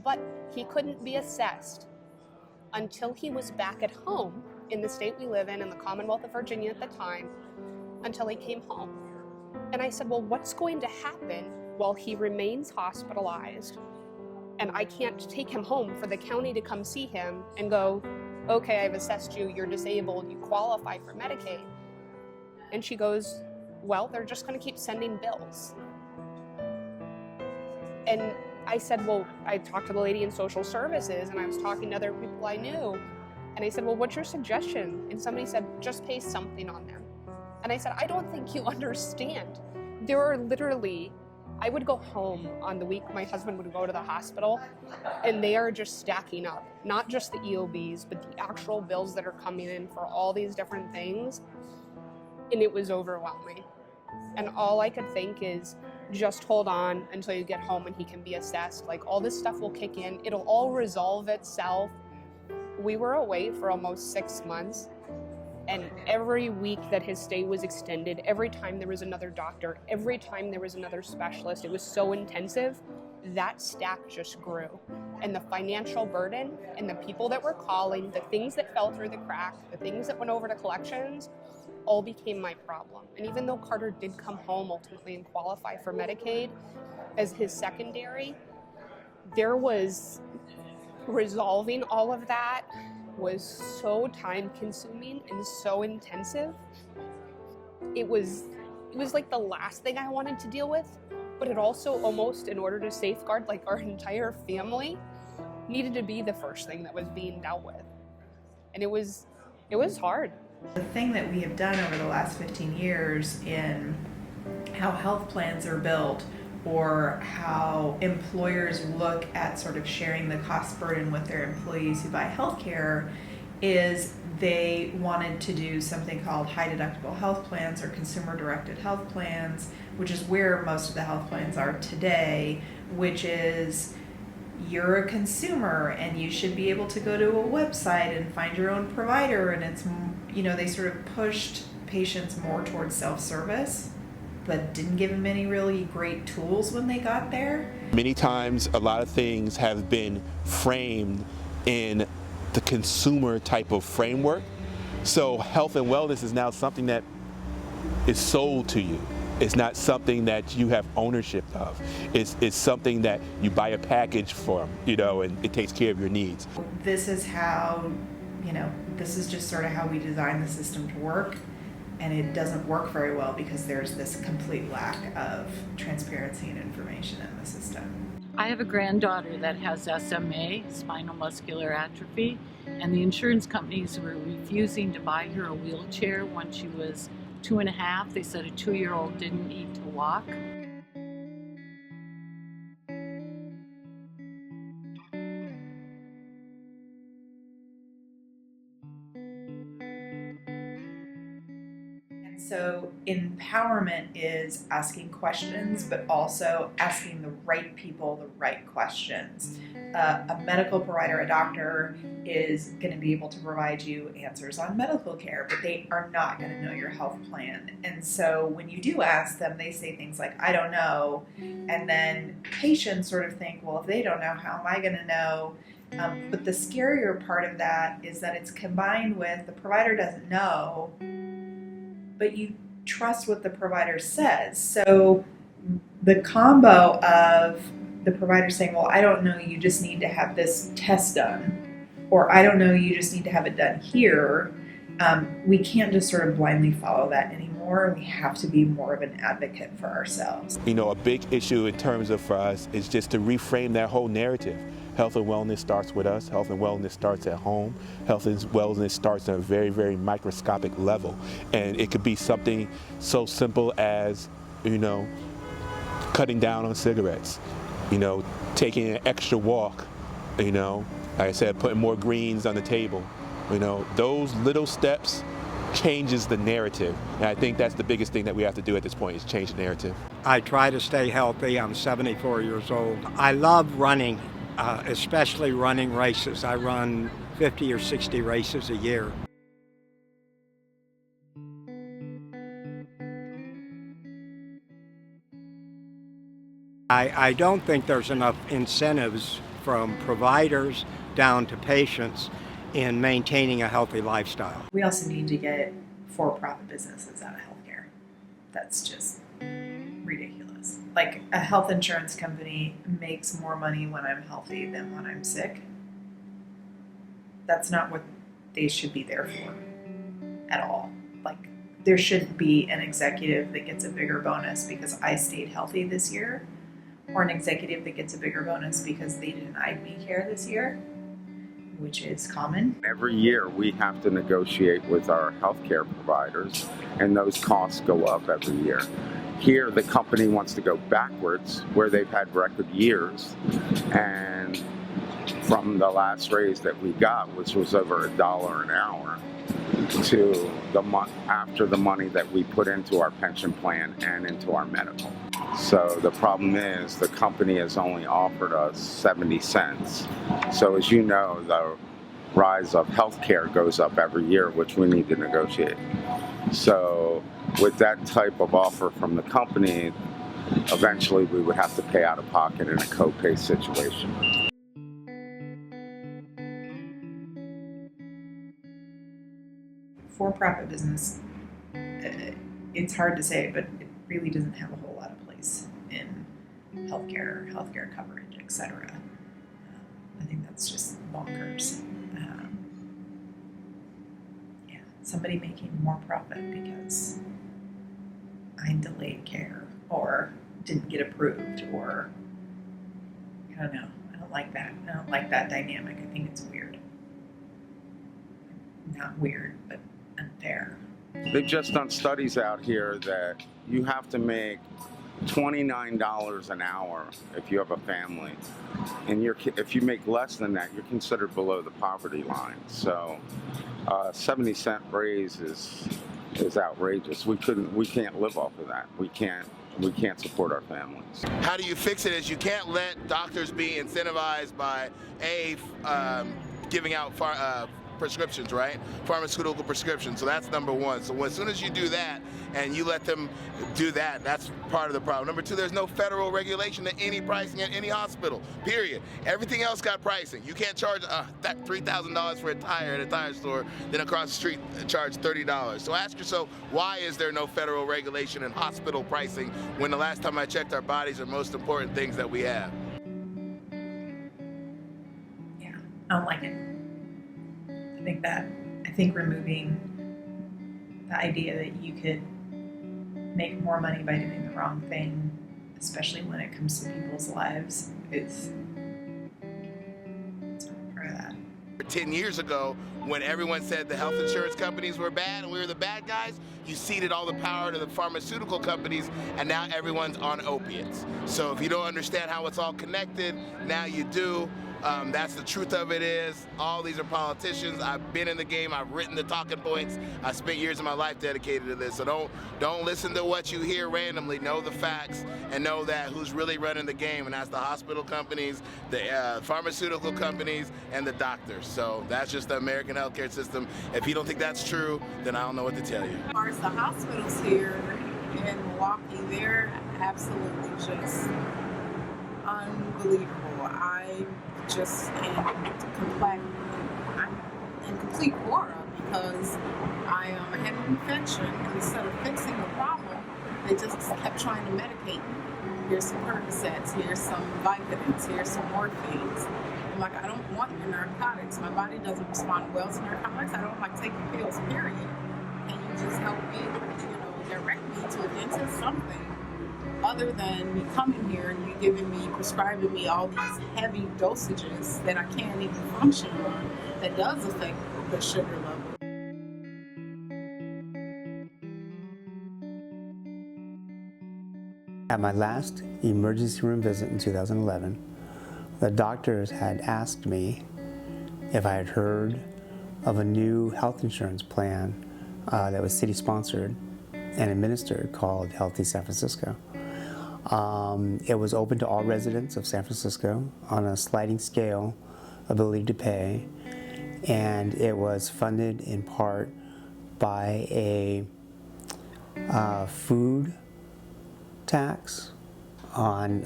But he couldn't be assessed until he was back at home in the state we live in the Commonwealth of Virginia at the time, until he came home. And I said, well, what's going to happen while he remains hospitalized and I can't take him home for the county to come see him and go, okay, I've assessed you, you're disabled, you qualify for Medicaid. And she goes, well, they're just going to keep sending bills. And I said, well, I talked to the lady in social services and I was talking to other people I knew. And I said, well, what's your suggestion? And somebody said, just pay something on them. And I said, I don't think you understand. There are literally, I would go home on the week my husband would go to the hospital, and they are just stacking up. Not just the EOBs, but the actual bills that are coming in for all these different things. And it was overwhelming. And all I could think is, just hold on until you get home and he can be assessed. Like, all this stuff will kick in. It'll all resolve itself. We were away for almost 6 months. And every week that his stay was extended, every time there was another doctor, every time there was another specialist, it was so intensive, that stack just grew. And the financial burden and the people that were calling, the things that fell through the crack, the things that went over to collections, all became my problem. And even though Carter did come home ultimately and qualify for Medicaid as his secondary, there was resolving all of that was so time consuming and so intensive. It was like the last thing I wanted to deal with, but it also almost, in order to safeguard like our entire family, needed to be the first thing that was being dealt with. And it was hard. The thing that we have done over the last 15 years in how health plans are built, or how employers look at sort of sharing the cost burden with their employees who buy healthcare, is they wanted to do something called high deductible health plans or consumer directed health plans, which is where most of the health plans are today, which is you're a consumer and you should be able to go to a website and find your own provider, and it's, you know, they sort of pushed patients more towards self-service, but didn't give them any really great tools when they got there. Many times a lot of things have been framed in the consumer type of framework. So health and wellness is now something that is sold to you. It's not something that you have ownership of. It's something that you buy a package from, you know, and it takes care of your needs. This is how, you know, this is just sort of how we design the system to work. And it doesn't work very well because there's this complete lack of transparency and information in the system. I have a granddaughter that has SMA, spinal muscular atrophy, and the insurance companies were refusing to buy her a wheelchair when she was 2.5. They said a 2-year-old didn't need to walk. So empowerment is asking questions, but also asking the right people the right questions. A medical provider, a doctor, is going to be able to provide you answers on medical care, but they are not going to know your health plan. And so when you do ask them, they say things like, I don't know. And then patients sort of think, well, if they don't know, how am I going to know? But the scarier part of that is that it's combined with the provider doesn't know, but you trust what the provider says. So the combo of the provider saying, well, I don't know, you just need to have this test done, or I don't know, you just need to have it done here, we can't just sort of blindly follow that anymore. We have to be more of an advocate for ourselves. You know, a big issue in terms of for us is just to reframe that whole narrative. Health and wellness starts with us. Health and wellness starts at home. Health and wellness starts at a very, very microscopic level. And it could be something so simple as, you know, cutting down on cigarettes, you know, taking an extra walk, you know, Like I said, putting more greens on the table. You know, those little steps changes the narrative. And I think that's the biggest thing that we have to do at this point is change the narrative. I try to stay healthy. I'm 74 years old. I love running, especially running races. I run 50 or 60 races a year. I don't think there's enough incentives from providers down to patients in maintaining a healthy lifestyle. We also need to get for-profit businesses out of healthcare. That's just ridiculous. Like, a health insurance company makes more money when I'm healthy than when I'm sick. That's not what they should be there for at all. Like, there shouldn't be an executive that gets a bigger bonus because I stayed healthy this year, or an executive that gets a bigger bonus because they denied me care this year, which is common. Every year we have to negotiate with our healthcare providers, and those costs go up every year. Here, the company wants to go backwards, where they've had record years, and from the last raise that we got, which was over $1 an hour, to the month after the money that we put into our pension plan and into our medical. So the problem is the company has only offered us 70 cents. So as you know, the rise of healthcare goes up every year, which we need to negotiate. So with that type of offer from the company, eventually we would have to pay out of pocket in a copay situation. For-profit business, it's hard to say, but it really doesn't have a whole lot of place in healthcare coverage, etc. I think that's just bonkers. Yeah, somebody making more profit because I delayed care or didn't get approved, or I don't know. I don't like that. I don't like that dynamic. I think it's weird. Not weird, but unfair. They've just done studies out here that you have to make $29 an hour if you have a family, and if you make less than that, you're considered below the poverty line. So 70-cent raise is outrageous. We can't live off of that. We can't support our families. How do you fix it is you can't let doctors be incentivized by giving out prescriptions, right? Pharmaceutical prescriptions. So that's number one. So as soon as you do that and you let them do that, that's part of the problem. Number two, there's no federal regulation to any pricing at any hospital, period. Everything else got pricing. You can't charge that $3,000 for a tire at a tire store, then across the street charge $30. So ask yourself, why is there no federal regulation in hospital pricing when the last time I checked, our bodies are the most important things that we have? Yeah, I don't like it. I think removing the idea that you could make more money by doing the wrong thing, especially when it comes to people's lives, it's part of that. 10 years ago, when everyone said the health insurance companies were bad and we were the bad guys, you ceded all the power to the pharmaceutical companies, and now everyone's on opiates. So if you don't understand how it's all connected, now you do. That's the truth of it is, all these are politicians. I've been in the game, I've written the talking points, I spent years of my life dedicated to this. So don't listen to what you hear randomly, know the facts and know that who's really running the game, and that's the hospital companies, the pharmaceutical companies, and the doctors. So that's just the American healthcare system. If you don't think that's true, then I don't know what to tell you. As far as the hospitals here in Milwaukee, they're absolutely just unbelievable. I'm in complete horror because I had an infection, and instead of fixing the problem, they just kept trying to medicate me. Here's some Percocets, here's some Vignettes, here's some morphines. I'm like, I don't want your narcotics. My body doesn't respond well to narcotics. I don't like taking pills, period. Can you just help me, direct me to a dentist, something? Other than me coming here and you prescribing me all these heavy dosages that I can't even function on, that does affect the sugar level. At my last emergency room visit in 2011, the doctors had asked me if I had heard of a new health insurance plan that was city-sponsored and administered called Healthy San Francisco. It was open to all residents of San Francisco on a sliding scale ability to pay, and it was funded in part by a food tax on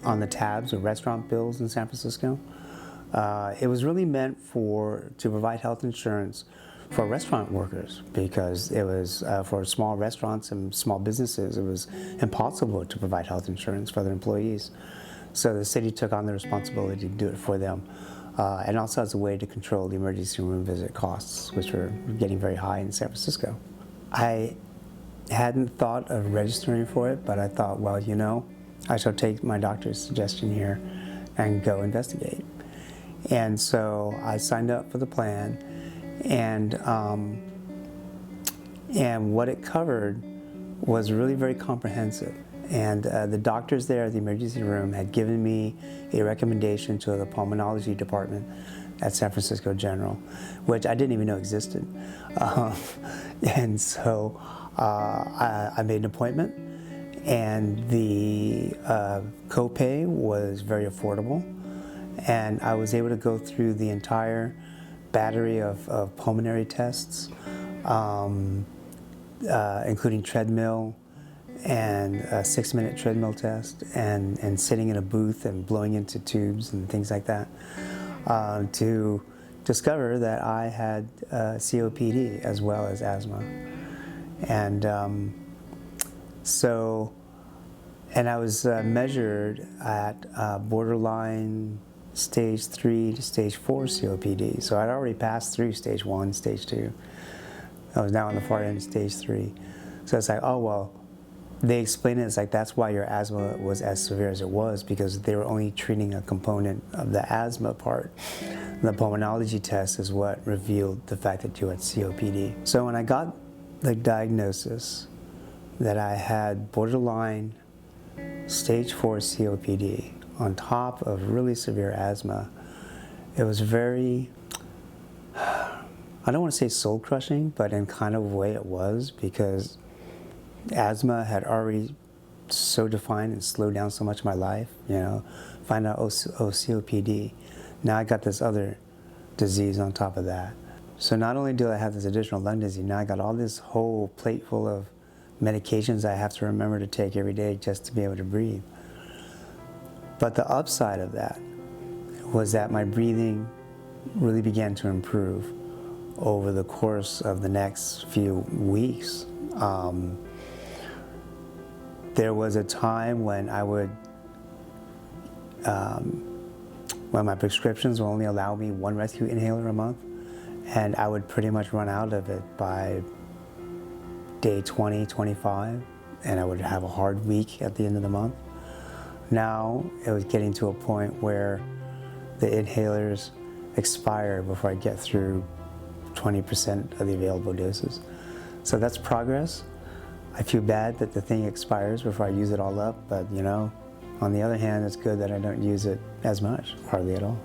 the tabs of restaurant bills in San Francisco. It was really meant to provide health insurance for restaurant workers, because it was for small restaurants and small businesses, it was impossible to provide health insurance for their employees. So the city took on the responsibility to do it for them, and also as a way to control the emergency room visit costs, which were getting very high in San Francisco. I hadn't thought of registering for it, but I thought, well, you know, I shall take my doctor's suggestion here and go investigate. And so I signed up for the plan, and what it covered was really very comprehensive. And the doctors there at the emergency room had given me a recommendation to the pulmonology department at San Francisco General, which I didn't even know existed. And so I made an appointment, and the copay was very affordable, and I was able to go through the entire battery of pulmonary tests, including treadmill and a 6-minute treadmill test, and sitting in a booth and blowing into tubes and things like that, to discover that I had COPD as well as asthma. And and I was measured at borderline stage 3 to stage 4 COPD. So I'd already passed through stage 1, stage 2. I was now on the far end of stage 3. So it's like, oh, well, they explained it, it's like, that's why your asthma was as severe as it was, because they were only treating a component of the asthma part. The pulmonology test is what revealed the fact that you had COPD. So when I got the diagnosis that I had borderline stage 4 COPD on top of really severe asthma, it was very, I don't want to say soul-crushing, but in kind of a way it was, because asthma had already so defined and slowed down so much of my life, you know, find out, oh, COPD. Now I got this other disease on top of that. So not only do I have this additional lung disease, now I got all this whole plate full of medications I have to remember to take every day just to be able to breathe. But the upside of that was that my breathing really began to improve over the course of the next few weeks. There was a time when I would, when my prescriptions would only allow me 1 rescue inhaler a month, and I would pretty much run out of it by day 20, 25, and I would have a hard week at the end of the month. Now it was getting to a point where the inhalers expire before I get through 20% of the available doses. So that's progress. I feel bad that the thing expires before I use it all up, but you know, on the other hand, it's good that I don't use it as much, hardly at all.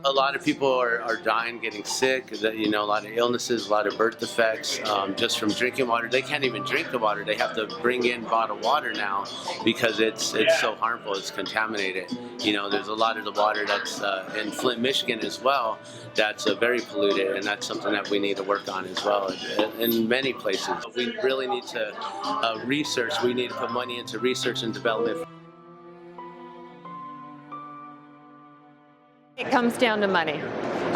A lot of people are dying, getting sick, you know, a lot of illnesses, a lot of birth defects, just from drinking water. They can't even drink the water. They have to bring in bottled water now because it's so harmful, it's contaminated. You know, there's a lot of the water that's in Flint, Michigan as well, that's very polluted, and that's something that we need to work on as well in many places. We really need to research, we need to put money into research and development. It comes down to money,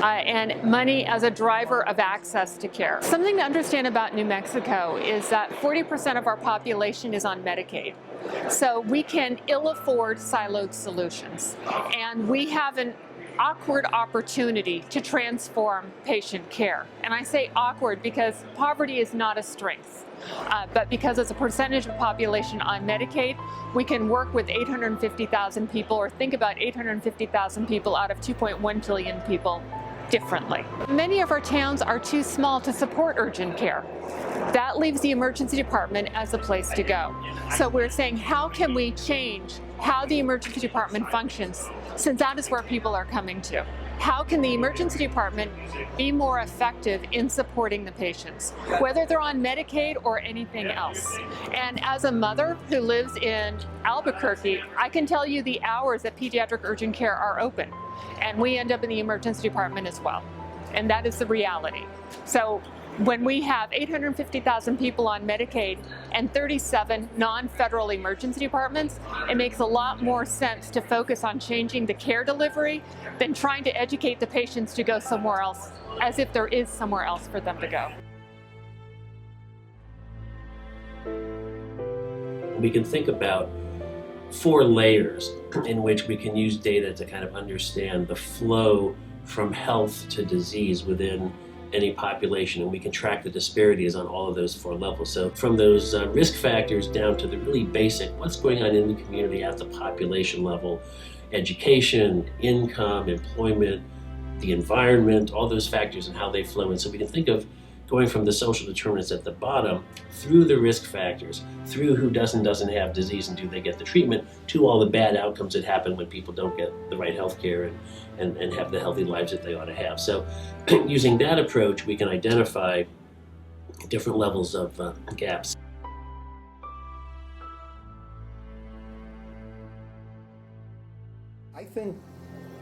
and money as a driver of access to care. Something to understand about New Mexico is that 40% of our population is on Medicaid. So we can ill afford siloed solutions. And we haven't awkward opportunity to transform patient care. And I say awkward because poverty is not a strength, but because as a percentage of population on Medicaid, we can work with 850,000 people, or think about 850,000 people out of 2.1 billion people differently. Many of our towns are too small to support urgent care. That leaves the emergency department as a place to go. So we're saying, how can we change how the emergency department functions, since that is where people are coming to? How can the emergency department be more effective in supporting the patients, whether they're on Medicaid or anything else? And as a mother who lives in Albuquerque, I can tell you the hours that pediatric urgent care are open, and we end up in the emergency department as well. And that is the reality. So when we have 850,000 people on Medicaid and 37 non-federal emergency departments, it makes a lot more sense to focus on changing the care delivery than trying to educate the patients to go somewhere else, as if there is somewhere else for them to go. We can think about 4 layers in which we can use data to kind of understand the flow from health to disease within any population, and we can track the disparities on all of those 4 levels. So from those risk factors down to the really basic, what's going on in the community at the population level, education, income, employment, the environment, all those factors and how they flow in. So we can think of going from the social determinants at the bottom through the risk factors, through who does and doesn't have disease and do they get the treatment, to all the bad outcomes that happen when people don't get the right health care and have the healthy lives that they ought to have. So using that approach, we can identify different levels of gaps. I think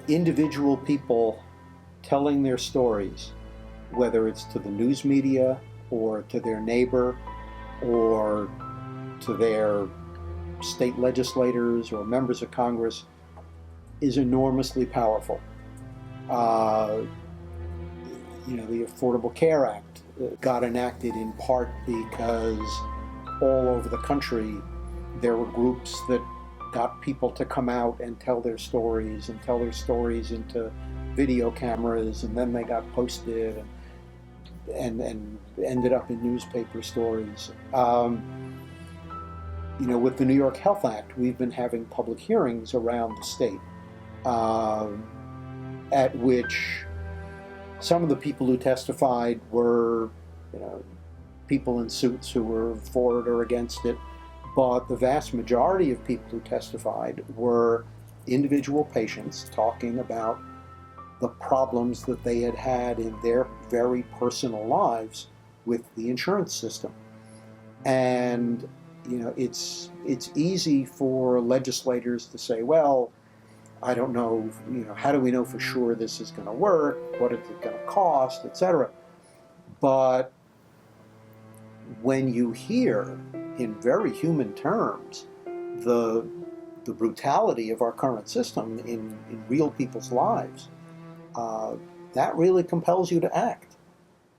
individual people telling their stories, whether it's to the news media or to their neighbor or to their state legislators or members of Congress, is enormously powerful. The Affordable Care Act got enacted in part because all over the country there were groups that got people to come out and tell their stories into video cameras, and then they got posted and ended up in newspaper stories. With the New York Health Act, we've been having public hearings around the state at which some of the people who testified were people in suits who were for it or against it, but the vast majority of people who testified were individual patients talking about the problems that they had had in their very personal lives with the insurance system. And it's easy for legislators to say, well, I don't know, how do we know for sure this is going to work? What is it going to cost, etc. But when you hear in very human terms the brutality of our current system in real people's lives, that really compels you to act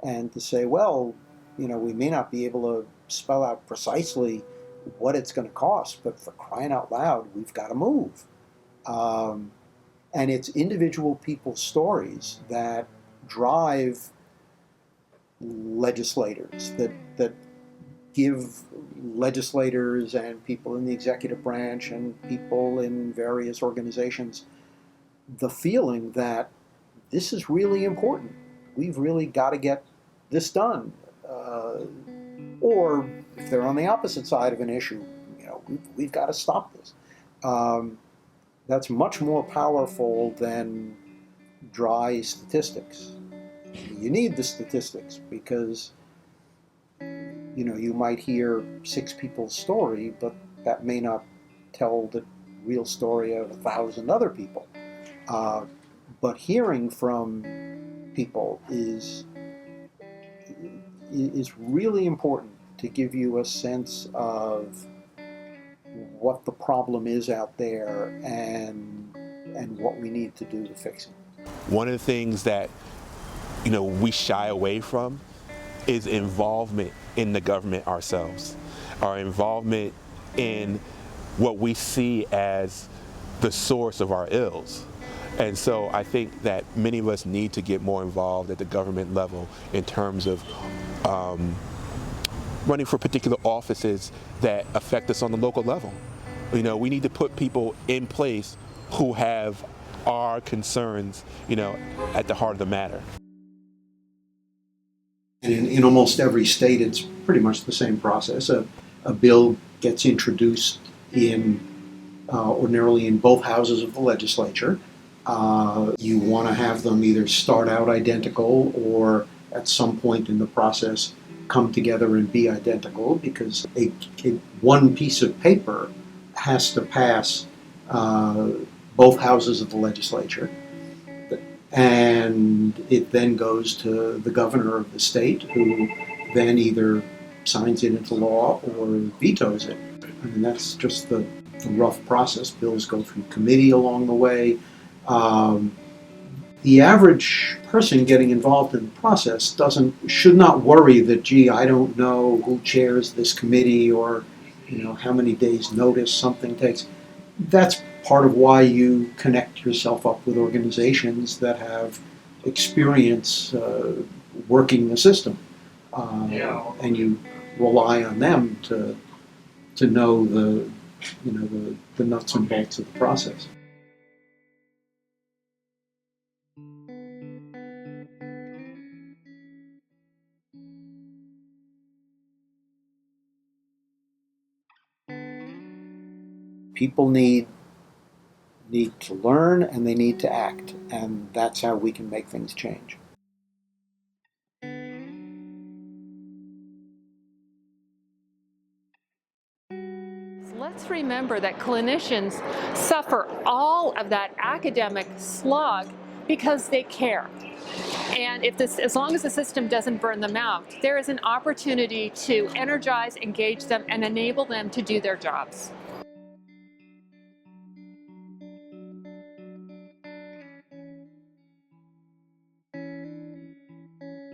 and to say, well, we may not be able to spell out precisely what it's going to cost, but for crying out loud, we've got to move. And it's individual people's stories that drive legislators, that give legislators and people in the executive branch and people in various organizations the feeling that this is really important. We've really got to get this done. Or if they're on the opposite side of an issue, we've got to stop this. That's much more powerful than dry statistics. You need the statistics because you might hear 6 people's story, but that may not tell the real story of 1,000 other people. But hearing from people is really important to give you a sense of what the problem is out there and what we need to do to fix it. One of the things that we shy away from is involvement in the government ourselves, our involvement in what we see as the source of our ills. And so I think that many of us need to get more involved at the government level in terms of running for particular offices that affect us on the local level. You know, we need to put people in place who have our concerns, you know, at the heart of the matter. And in almost every state, it's pretty much the same process. A bill gets introduced in ordinarily in both houses of the legislature. You want to have them either start out identical or at some point in the process come together and be identical, because one piece of paper has to pass both houses of the legislature. And it then goes to the governor of the state, who then either signs it into law or vetoes it. I mean, that's just the rough process. Bills go through committee along the way. The average person getting involved in the process should not worry that, gee, I don't know who chairs this committee, or how many days notice something takes. That's part of why you connect yourself up with organizations that have experience working the system, and you rely on them to know the nuts and bolts of the process. People need to learn, and they need to act, and that's how we can make things change. Let's remember that clinicians suffer all of that academic slog because they care. And as long as the system doesn't burn them out, there is an opportunity to energize, engage them, and enable them to do their jobs.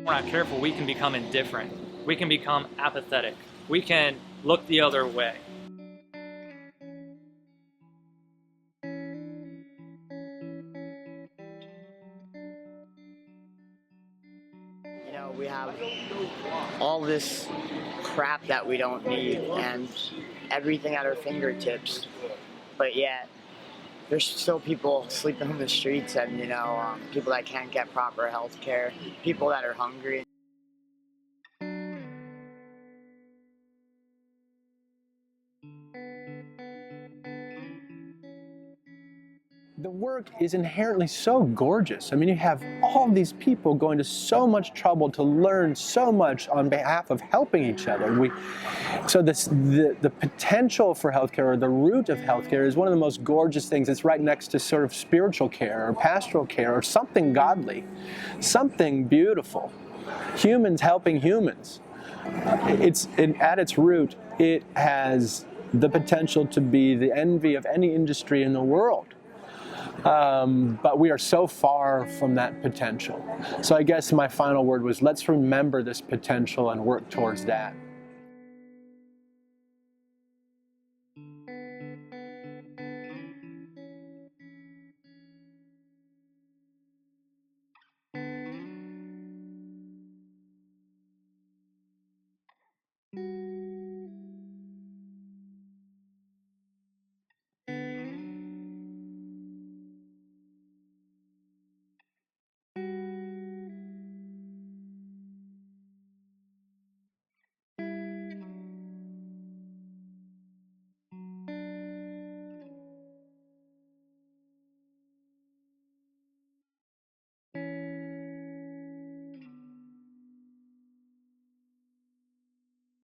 If we're not careful, we can become indifferent. We can become apathetic. We can look the other way. You know, we have all this crap that we don't need and everything at our fingertips, but yet there's still people sleeping on the streets, and people that can't get proper health care, people that are hungry. The work is inherently so gorgeous. I mean, you have all these people going to so much trouble to learn so much on behalf of helping each other. So the potential for healthcare, or the root of healthcare, is one of the most gorgeous things. It's right next to sort of spiritual care or pastoral care or something godly, something beautiful. Humans helping humans. At its root, it has the potential to be the envy of any industry in the world. But we are so far from that potential. So I guess my final word was, let's remember this potential and work towards that.